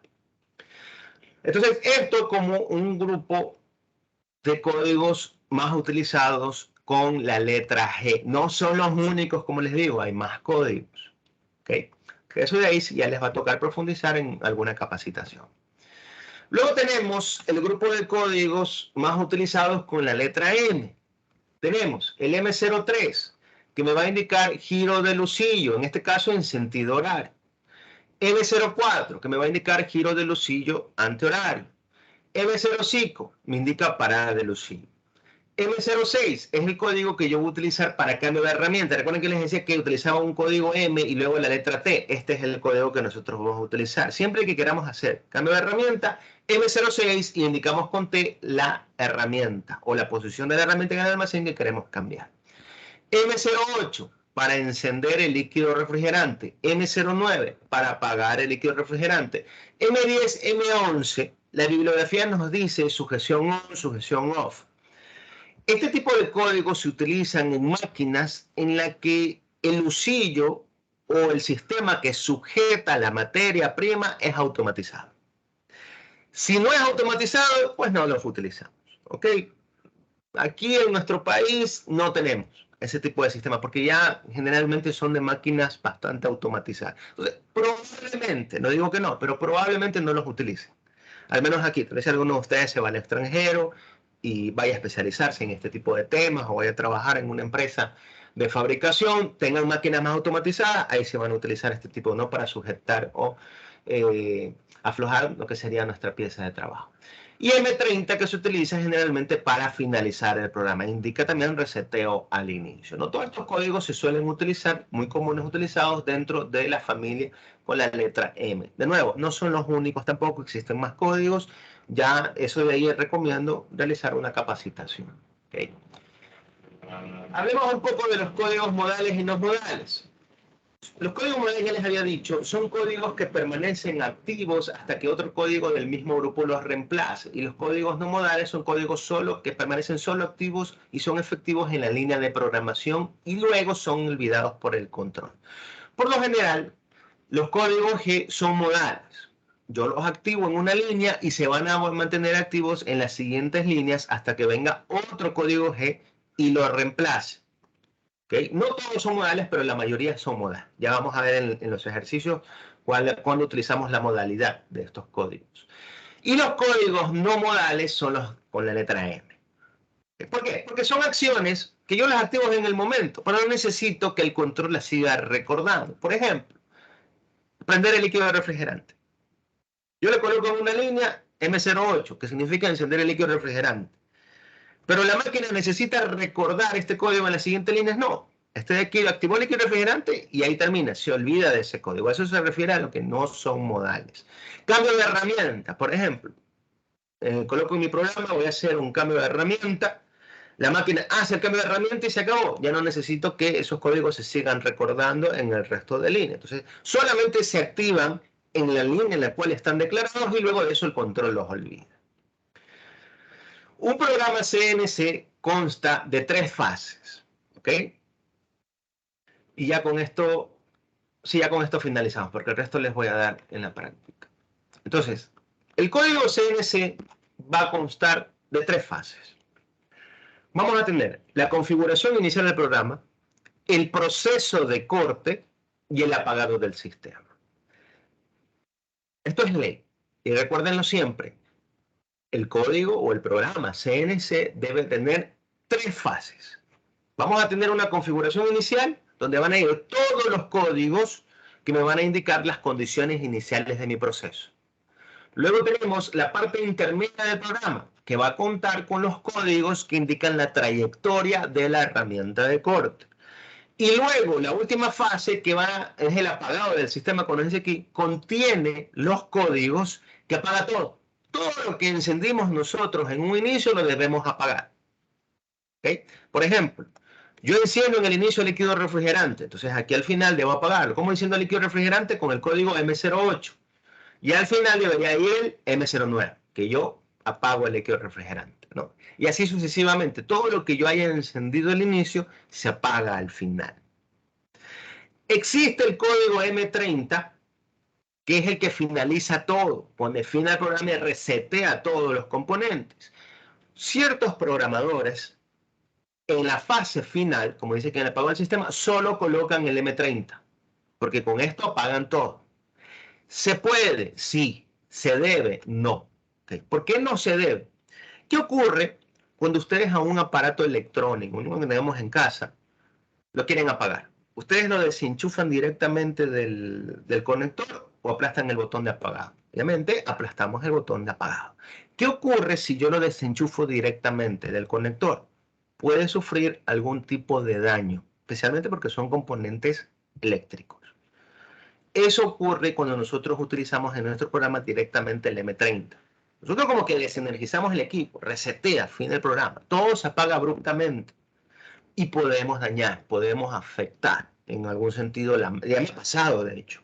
Entonces, esto como un grupo de códigos más utilizados con la letra G. No son los únicos, como les digo, hay más códigos. ¿Okay? Eso de ahí ya les va a tocar profundizar en alguna capacitación. Luego tenemos el grupo de códigos más utilizados con la letra M. Tenemos el M03, que me va a indicar giro de lucillo, en este caso en sentido horario. M04, que me va a indicar giro de lucillo antihorario. M05 me indica parada de lucillo. M06 es el código que yo voy a utilizar para cambio de herramienta. Recuerden que les decía que utilizaba un código M y luego la letra T. Este es el código que nosotros vamos a utilizar. Siempre que queramos hacer cambio de herramienta, M06 y indicamos con T la herramienta o la posición de la herramienta en el almacén que queremos cambiar. M08 para encender el líquido refrigerante. M09 para apagar el líquido refrigerante. M10, M11, la bibliografía nos dice sujeción on, sujeción off. Este tipo de códigos se utilizan en máquinas en las que el lucillo o el sistema que sujeta la materia prima es automatizado. Si no es automatizado, pues no los utilizamos. ¿Ok? Aquí en nuestro país no tenemos ese tipo de sistemas porque ya generalmente son de máquinas bastante automatizadas. Entonces, probablemente, no digo que no, pero probablemente no los utilicen. Al menos aquí, tal vez alguno de ustedes se va al extranjero y vaya a especializarse en este tipo de temas o vaya a trabajar en una empresa de fabricación, tengan máquinas más automatizadas, ahí se van a utilizar este tipo, no para sujetar o aflojar lo que sería nuestra pieza de trabajo. Y M30 que se utiliza generalmente para finalizar el programa. Indica también reseteo al inicio. No todos estos códigos se suelen utilizar, muy comunes utilizados dentro de la familia con la letra M. De nuevo, no son los únicos tampoco, existen más códigos. Ya eso de ahí recomiendo realizar una capacitación. ¿Okay? Hablemos un poco de los códigos modales y no modales. Los códigos modales, ya les había dicho, son códigos que permanecen activos hasta que otro código del mismo grupo los reemplace. Y los códigos no modales son códigos que permanecen solo activos y son efectivos en la línea de programación y luego son olvidados por el control. Por lo general, los códigos G son modales. Yo los activo en una línea y se van a mantener activos en las siguientes líneas hasta que venga otro código G y lo reemplace. ¿Okay? No todos son modales, pero la mayoría son modales. Ya vamos a ver en los ejercicios cuando utilizamos la modalidad de estos códigos. Y los códigos no modales son los con la letra M. ¿Por qué? Porque son acciones que yo las activo en el momento, pero no necesito que el control las siga recordando. Por ejemplo, prender el líquido refrigerante. Yo le coloco en una línea M08, que significa encender el líquido refrigerante. Pero la máquina necesita recordar este código en las siguientes líneas. No. Este de aquí lo activó el líquido refrigerante y ahí termina. Se olvida de ese código. Eso se refiere a lo que no son modales. Cambio de herramienta. Por ejemplo, coloco en mi programa, voy a hacer un cambio de herramienta. La máquina hace el cambio de herramienta y se acabó. Ya no necesito que esos códigos se sigan recordando en el resto de líneas. Entonces, solamente se activan en la línea en la cual están declarados y luego de eso el control los olvida. Un programa CNC consta de 3 fases, ¿ok? Y ya con esto, sí, ya con esto finalizamos, porque el resto les voy a dar en la práctica. Entonces, el código CNC va a constar de 3 fases. Vamos a tener la configuración inicial del programa, el proceso de corte y el apagado del sistema. Esto es ley. Y recuérdenlo siempre, el código o el programa CNC debe tener 3 fases. Vamos a tener una configuración inicial donde van a ir todos los códigos que me van a indicar las condiciones iniciales de mi proceso. Luego tenemos la parte intermedia del programa, que va a contar con los códigos que indican la trayectoria de la herramienta de corte. Y luego la última fase, que es el apagado del sistema, como dice aquí, contiene los códigos que apaga todo. Todo lo que encendimos nosotros en un inicio lo debemos apagar. ¿Okay? Por ejemplo, yo enciendo en el inicio el líquido refrigerante, entonces aquí al final debo apagarlo. ¿Cómo enciendo el líquido refrigerante? Con el código M08. Y al final debería ir el M09, que yo apago el líquido refrigerante, ¿no? Y así sucesivamente. Todo lo que yo haya encendido al inicio se apaga al final. Existe el código M30, que es el que finaliza todo, pone fin al programa y resetea todos los componentes. Ciertos programadores en la fase final, como dice que en el apagado del sistema, solo colocan el M30, porque con esto apagan todo. ¿Se puede? Sí. ¿Se debe? No. ¿Okay? ¿Por qué no se debe? ¿Qué ocurre cuando ustedes a un aparato electrónico, uno que tenemos en casa, lo quieren apagar? Ustedes lo desenchufan directamente del conector o aplastan el botón de apagado. Obviamente, aplastamos el botón de apagado. ¿Qué ocurre si yo lo desenchufo directamente del conector? Puede sufrir algún tipo de daño, especialmente porque son componentes eléctricos. Eso ocurre cuando nosotros utilizamos en nuestro programa directamente el M30. Nosotros como que desenergizamos el equipo, resetea, fin del programa. Todo se apaga abruptamente y podemos dañar, podemos afectar en algún sentido. Ya me ha pasado, de hecho.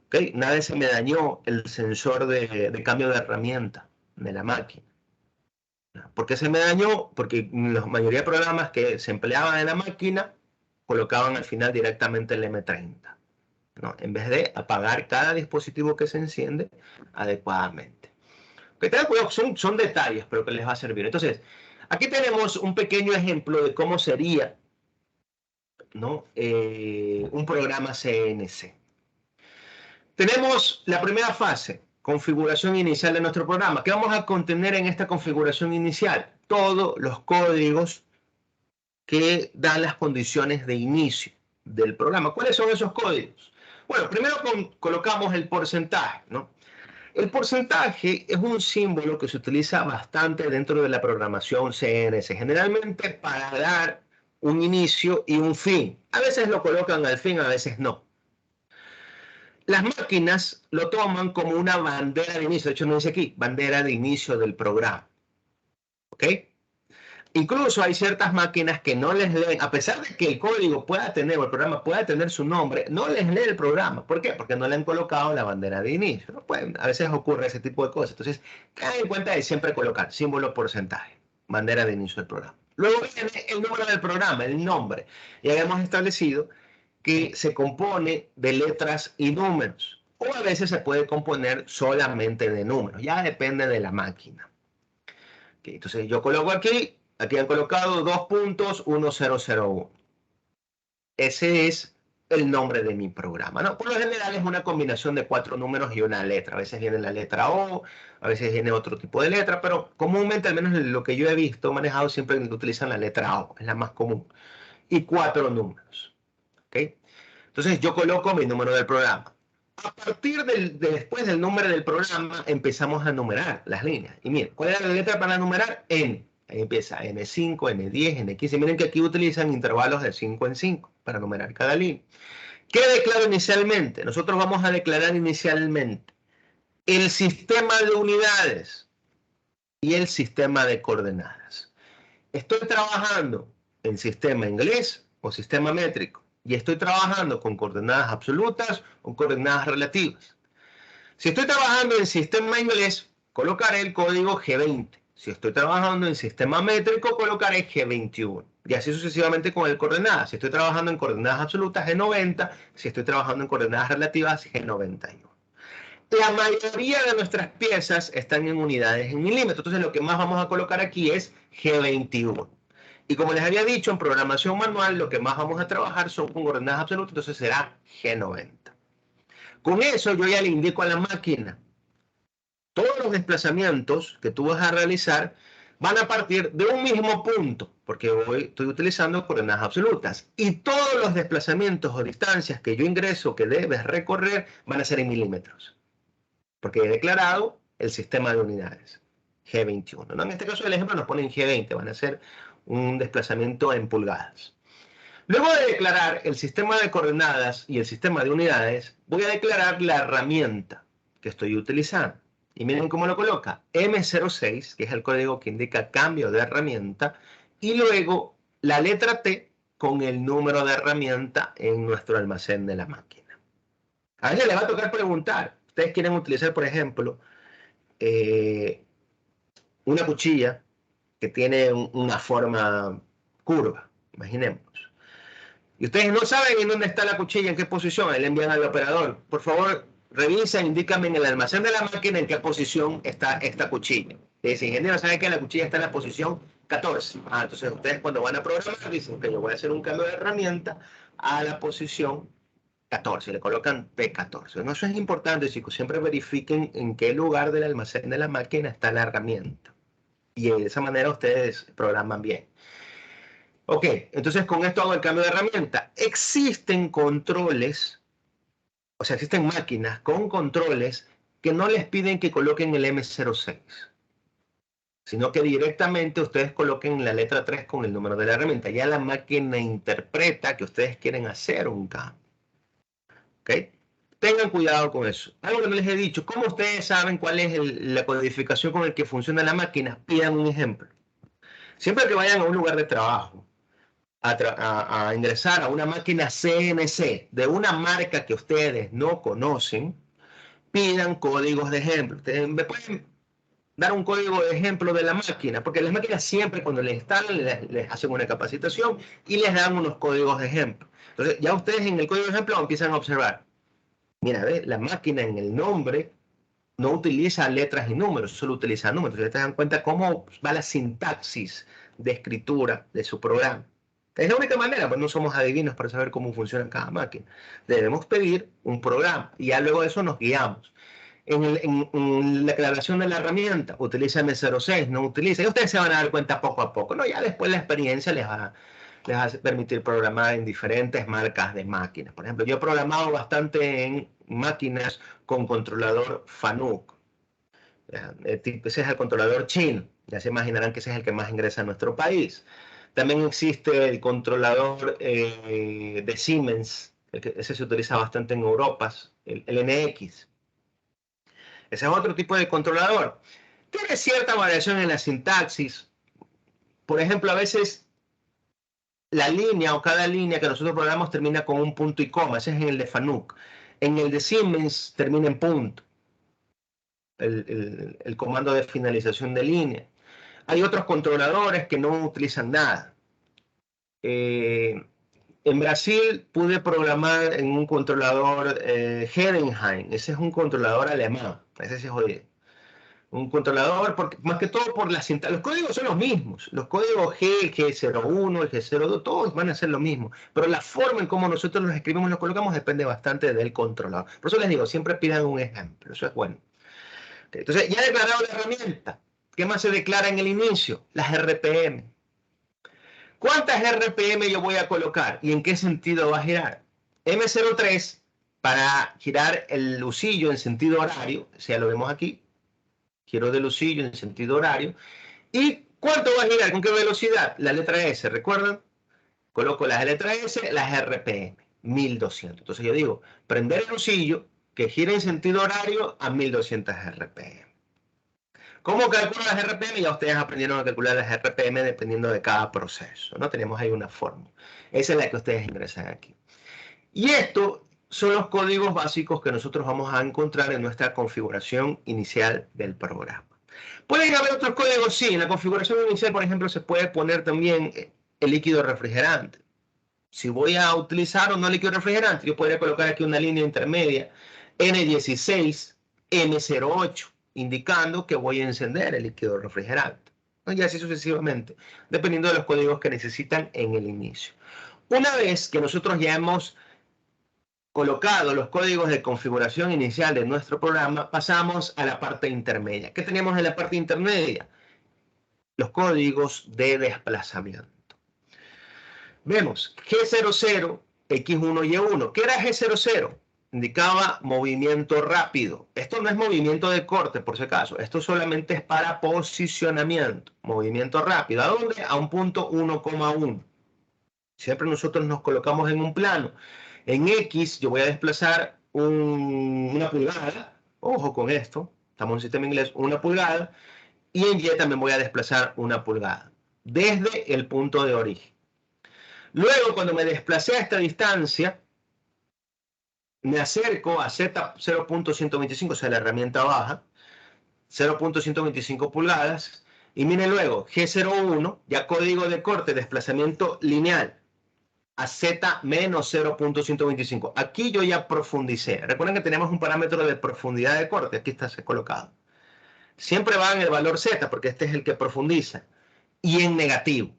¿Okay? Una vez se me dañó el sensor de cambio de herramienta de la máquina. ¿Por qué se me dañó? Porque la mayoría de programas que se empleaban en la máquina colocaban al final directamente el M30, ¿no? En vez de apagar cada dispositivo que se enciende adecuadamente. Que tengan cuidado, son detalles, pero que les va a servir. Entonces, aquí tenemos un pequeño ejemplo de cómo sería, ¿no? Un programa CNC. Tenemos la primera fase, configuración inicial de nuestro programa. ¿Qué vamos a contener en esta configuración inicial? Todos los códigos que dan las condiciones de inicio del programa. ¿Cuáles son esos códigos? Bueno, primero colocamos el porcentaje, ¿no? El porcentaje es un símbolo que se utiliza bastante dentro de la programación CNC, generalmente para dar un inicio y un fin. A veces lo colocan al fin, a veces no. Las máquinas lo toman como una bandera de inicio, de hecho no dice aquí, bandera de inicio del programa. ¿Ok? Incluso hay ciertas máquinas que no les leen, a pesar de que el código pueda tener, o el programa pueda tener su nombre, no les lee el programa. ¿Por qué? Porque no le han colocado la bandera de inicio. ¿No? Pueden, a veces ocurre ese tipo de cosas. Entonces, ten en cuenta de siempre colocar símbolo porcentaje, bandera de inicio del programa. Luego viene el número del programa, el nombre. Ya habíamos establecido que se compone de letras y números. O a veces se puede componer solamente de números. Ya depende de la máquina. Okay, entonces yo coloco aquí han colocado 2.1001. Ese es el nombre de mi programa, ¿no? Por lo general es una combinación de 4 números y una letra. A veces viene la letra O, a veces viene otro tipo de letra, pero comúnmente, al menos lo que yo he visto manejado, siempre utilizan la letra O, es la más común. Y 4 números, ¿ok? Entonces yo coloco mi número del programa. A partir después del número del programa empezamos a numerar las líneas. Y miren, ¿cuál era la letra para numerar? N. Ahí empieza N5, N10, N15. Miren que aquí utilizan intervalos de 5 en 5 para numerar cada línea. ¿Qué declaro inicialmente? Nosotros vamos a declarar inicialmente el sistema de unidades y el sistema de coordenadas. Estoy trabajando en sistema inglés o sistema métrico y estoy trabajando con coordenadas absolutas o coordenadas relativas. Si estoy trabajando en sistema inglés, colocaré el código G20. Si estoy trabajando en sistema métrico, colocaré G21. Y así sucesivamente con el coordenadas. Si estoy trabajando en coordenadas absolutas, G90. Si estoy trabajando en coordenadas relativas, G91. La mayoría de nuestras piezas están en unidades en milímetros. Entonces lo que más vamos a colocar aquí es G21. Y como les había dicho, en programación manual lo que más vamos a trabajar son con coordenadas absolutas, entonces será G90. Con eso yo ya le indico a la máquina, todos los desplazamientos que tú vas a realizar van a partir de un mismo punto, porque hoy estoy utilizando coordenadas absolutas. Y todos los desplazamientos o distancias que yo ingreso que debes recorrer van a ser en milímetros, porque he declarado el sistema de unidades, G21. ¿No? En este caso el ejemplo nos pone en G20, van a ser un desplazamiento en pulgadas. Luego de declarar el sistema de coordenadas y el sistema de unidades, voy a declarar la herramienta que estoy utilizando. Y miren cómo lo coloca. M06, que es el código que indica cambio de herramienta, y luego la letra T con el número de herramienta en nuestro almacén de la máquina. A veces les va a tocar preguntar. Ustedes quieren utilizar, por ejemplo, una cuchilla que tiene una forma curva, imaginemos. Y ustedes no saben en dónde está la cuchilla, en qué posición, ahí le envían al operador. Por favor, revisa, indícame en el almacén de la máquina en qué posición está esta cuchilla. Le dice, ingeniero, ¿sabe que la cuchilla está en la posición 14? Entonces ustedes cuando van a programar dicen que yo voy a hacer un cambio de herramienta a la posición 14, le colocan P14. No, eso es importante, chicos, siempre verifiquen en qué lugar del almacén de la máquina está la herramienta. Y de esa manera ustedes programan bien. Ok, entonces con esto hago el cambio de herramienta. Existen controles, o sea, existen máquinas con controles que no les piden que coloquen el M06, sino que directamente ustedes coloquen la letra 3 con el número de la herramienta. Ya la máquina interpreta que ustedes quieren hacer un cambio. ¿Ok? Tengan cuidado con eso. Algo que no les he dicho, ¿cómo ustedes saben cuál es la codificación con la que funciona la máquina? Pidan un ejemplo. Siempre que vayan a un lugar de trabajo, a ingresar a una máquina CNC de una marca que ustedes no conocen, pidan códigos de ejemplo. Ustedes me pueden dar un código de ejemplo de la máquina, porque las máquinas siempre cuando les instalan les hacen una capacitación y les dan unos códigos de ejemplo. Entonces ya ustedes en el código de ejemplo empiezan a observar. Mira, la máquina en el nombre no utiliza letras y números, solo utiliza números. Entonces te dan cuenta cómo va la sintaxis de escritura de su programa. Es la única manera, pues no somos adivinos para saber cómo funciona cada máquina. Debemos pedir un programa y ya luego de eso nos guiamos. En la declaración de la herramienta, utiliza M06, no utiliza. Y ustedes se van a dar cuenta poco a poco, ¿no? Ya después la experiencia les va a permitir programar en diferentes marcas de máquinas. Por ejemplo, yo he programado bastante en máquinas con controlador FANUC. Ese es el controlador chino. Ya se imaginarán que ese es el que más ingresa a nuestro país. También existe el controlador de Siemens. Ese se utiliza bastante en Europa, el NX. Ese es otro tipo de controlador. Tiene cierta variación en la sintaxis. Por ejemplo, a veces la línea o cada línea que nosotros programamos termina con un punto y coma. Ese es en el de FANUC. En el de Siemens termina en punto. El comando de finalización de línea. Hay otros controladores que no utilizan nada. En Brasil pude programar en un controlador Heidenheim. Ese es un controlador alemán. Ese sí es jodido. Un controlador, porque, más que todo por la cinta. Los códigos son los mismos. Los códigos G, G01, el G02, todos van a ser lo mismo. Pero la forma en cómo nosotros los escribimos y los colocamos depende bastante del controlador. Por eso les digo, siempre pidan un ejemplo. Eso es bueno. Okay, entonces, ya he declarado la herramienta. ¿Qué más se declara en el inicio? Las RPM. ¿Cuántas RPM yo voy a colocar? ¿Y en qué sentido va a girar? M03 para girar el lucillo en sentido horario. O sea, lo vemos aquí. Giro de lucillo en sentido horario. ¿Y cuánto va a girar? ¿Con qué velocidad? La letra S, ¿recuerdan? Coloco las letras S, las RPM, 1200. Entonces yo digo, prender el lucillo que gira en sentido horario a 1200 RPM. ¿Cómo calculo las RPM? Ya ustedes aprendieron a calcular las RPM dependiendo de cada proceso, ¿no? Tenemos ahí una fórmula. Esa es la que ustedes ingresan aquí. Y estos son los códigos básicos que nosotros vamos a encontrar en nuestra configuración inicial del programa. ¿Pueden haber otros códigos? Sí, en la configuración inicial, por ejemplo, se puede poner también el líquido refrigerante. Si voy a utilizar o no líquido refrigerante, yo podría colocar aquí una línea intermedia N16, M08, indicando que voy a encender el líquido refrigerante. Y así sucesivamente, dependiendo de los códigos que necesitan en el inicio. Una vez que nosotros ya hemos colocado los códigos de configuración inicial de nuestro programa, pasamos a la parte intermedia. ¿Qué tenemos en la parte intermedia? Los códigos de desplazamiento. Vemos G00, X1, Y1. ¿Qué era G00? Indicaba movimiento rápido. Esto no es movimiento de corte, por si acaso. Esto solamente es para posicionamiento. Movimiento rápido. ¿A dónde? A un punto 1,1. Siempre nosotros nos colocamos en un plano. En X yo voy a desplazar una pulgada. Ojo con esto. Estamos en un sistema inglés, una pulgada. Y en Y también voy a desplazar una pulgada. Desde el punto de origen. Luego, cuando me desplacé a esta distancia, me acerco a Z 0.125, o sea, la herramienta baja, 0.125 pulgadas. Y miren luego, G01, ya código de corte, desplazamiento lineal, a Z menos 0.125. Aquí yo ya profundicé. Recuerden que tenemos un parámetro de profundidad de corte, aquí está colocado. Siempre va en el valor Z, porque este es el que profundiza. Y en negativo.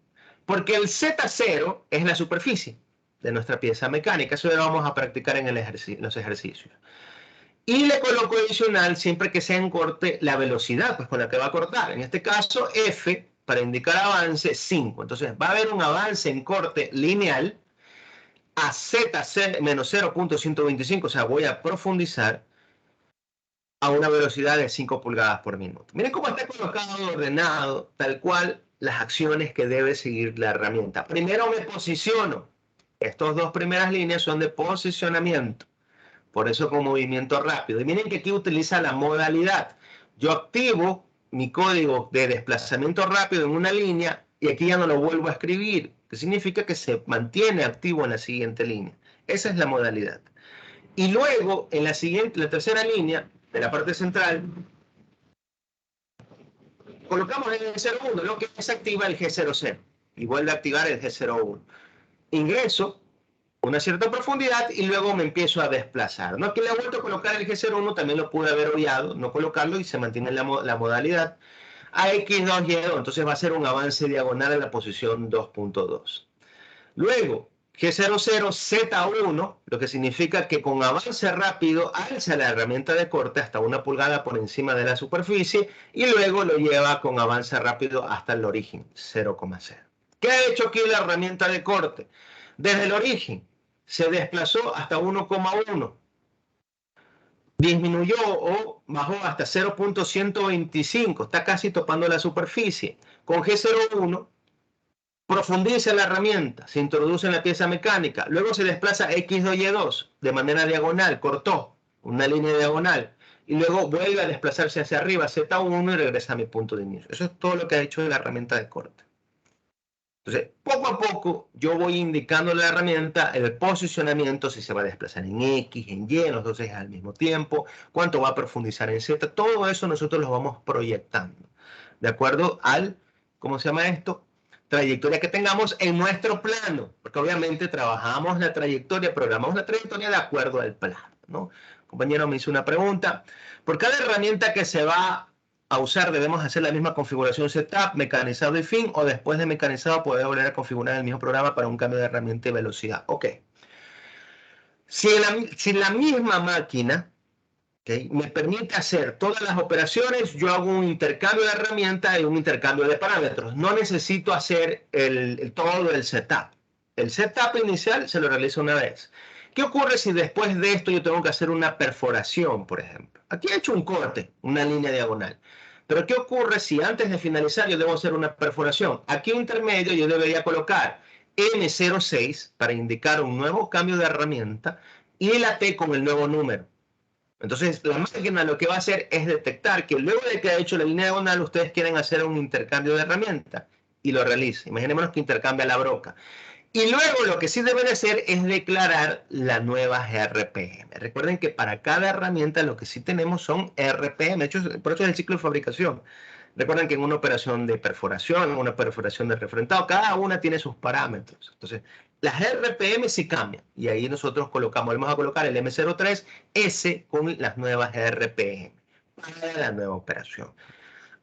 Porque el Z0 es la superficie de nuestra pieza mecánica. Eso lo vamos a practicar en los ejercicios. Y le coloco adicional, siempre que sea en corte, la velocidad pues, con la que va a cortar. En este caso, F, para indicar avance, 5. Entonces, va a haber un avance en corte lineal a Z menos 0.125. O sea, voy a profundizar a una velocidad de 5 pulgadas por minuto. Miren cómo está colocado, ordenado, tal cual las acciones que debe seguir la herramienta. Primero me posiciono. Estas dos primeras líneas son de posicionamiento. Por eso con movimiento rápido. Y miren que aquí utiliza la modalidad. Yo activo mi código de desplazamiento rápido en una línea y aquí ya no lo vuelvo a escribir. Que significa que se mantiene activo en la siguiente línea. Esa es la modalidad. Y luego, en la tercera línea, de la parte central, colocamos el G01, lo que desactiva el G00 y vuelve a activar el G01. Ingreso una cierta profundidad y luego me empiezo a desplazar. ¿No? Aquí le he vuelto a colocar el G01, también lo pude haber obviado, no colocarlo y se mantiene la modalidad a X2, Y2, entonces va a ser un avance diagonal en la posición 2.2. Luego, G00, Z1, lo que significa que con avance rápido alza la herramienta de corte hasta 1 pulgada por encima de la superficie y luego lo lleva con avance rápido hasta el origen, 0,0. ¿Qué ha hecho aquí la herramienta de corte? Desde el origen se desplazó hasta 1,1. Disminuyó o bajó hasta 0,125, está casi topando la superficie. Con G01 profundiza la herramienta, se introduce en la pieza mecánica, luego se desplaza X2 Y2 de manera diagonal, cortó una línea diagonal, y luego vuelve a desplazarse hacia arriba, Z1, y regresa a mi punto de inicio. Eso es todo lo que ha hecho la herramienta de corte. Entonces, poco a poco, yo voy indicando la herramienta, el posicionamiento, si se va a desplazar en X, en Y, en los dos ejes al mismo tiempo, cuánto va a profundizar en Z, todo eso nosotros lo vamos proyectando, de acuerdo al, ¿cómo se llama esto? Trayectoria que tengamos en nuestro plano, porque obviamente trabajamos la trayectoria, programamos la trayectoria de acuerdo al plano, ¿no? El compañero me hizo una pregunta. Por cada herramienta que se va a usar, debemos hacer la misma configuración setup, mecanizado y fin, o después de mecanizado poder volver a configurar el mismo programa para un cambio de herramienta y velocidad. Ok. Si la misma máquina, ¿okay?, me permite hacer todas las operaciones, yo hago un intercambio de herramientas y un intercambio de parámetros. No necesito hacer todo el setup. El setup inicial se lo realizo una vez. ¿Qué ocurre si después de esto yo tengo que hacer una perforación, por ejemplo? Aquí he hecho un corte, una línea diagonal. Pero ¿qué ocurre si antes de finalizar yo debo hacer una perforación? Aquí intermedio yo debería colocar M06 para indicar un nuevo cambio de herramienta y la T con el nuevo número. Entonces, la máquina lo que va a hacer es detectar que luego de que ha hecho la línea diagonal, ustedes quieren hacer un intercambio de herramientas y lo realice. Imaginémonos que intercambia la broca. Y luego lo que sí deben hacer es declarar la nueva RPM. Recuerden que para cada herramienta lo que sí tenemos son RPM. De hecho, por eso es el ciclo de fabricación. Recuerden que en una operación de perforación, en una perforación de refrentado, cada una tiene sus parámetros. Entonces, las RPM sí cambian. Y ahí nosotros colocamos, vamos a colocar el M03S con las nuevas RPM para la nueva operación.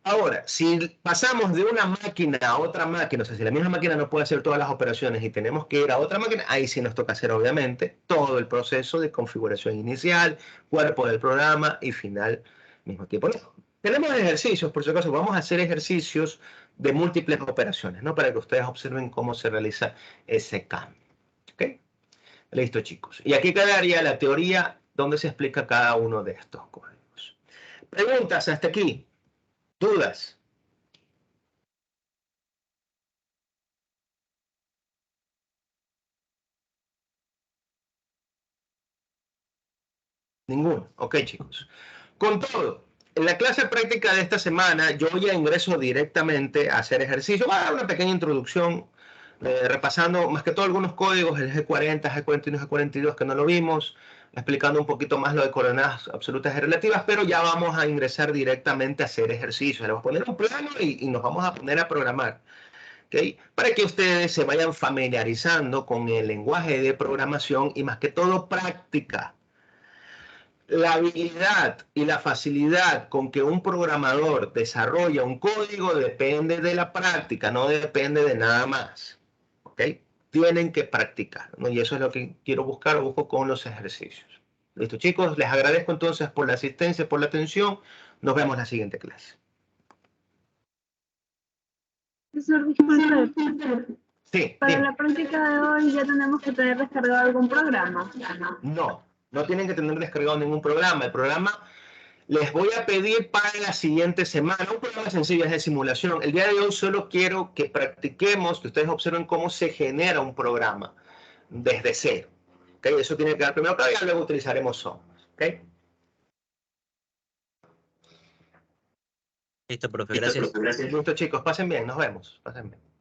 Ahora, si pasamos de una máquina a otra máquina, o sea, si la misma máquina no puede hacer todas las operaciones y tenemos que ir a otra máquina, ahí sí nos toca hacer, obviamente, todo el proceso de configuración inicial, cuerpo del programa y final al mismo tiempo. Tenemos ejercicios, por si acaso, vamos a hacer ejercicios de múltiples operaciones, ¿no? Para que ustedes observen cómo se realiza ese cambio. ¿Ok? Listo, chicos. Y aquí quedaría la teoría donde se explica cada uno de estos códigos. Preguntas hasta aquí. ¿Dudas? Ninguno. Ok, chicos. Con todo, en la clase práctica de esta semana, yo ya ingreso directamente a hacer ejercicio. Voy a dar una pequeña introducción, repasando más que todo algunos códigos, el G40, G41, G42, que no lo vimos, explicando un poquito más lo de coordenadas absolutas y relativas, pero ya vamos a ingresar directamente a hacer ejercicio. Le vamos a poner un plano y nos vamos a poner a programar. ¿Okay? Para que ustedes se vayan familiarizando con el lenguaje de programación y más que todo práctica. La habilidad y la facilidad con que un programador desarrolla un código depende de la práctica, no depende de nada más. ¿Ok? Tienen que practicar, ¿no? Y eso es lo que quiero buscar o busco con los ejercicios. Listo, chicos, les agradezco entonces por la asistencia, por la atención. Nos vemos en la siguiente clase. Profesor, disculpe, Sí, para dime. la práctica de hoy ya tenemos que tener descargado algún programa. No, no tienen que tener descargado ningún programa. El programa les voy a pedir para la siguiente semana un programa sencillo, es de simulación. El día de hoy solo quiero que practiquemos, que ustedes observen cómo se genera un programa desde cero. ¿Okay? Eso tiene que quedar primero claro y luego utilizaremos software. ¿Okay? Listo, profe, gracias. Listo, chicos, pasen bien, nos vemos. Pasen bien.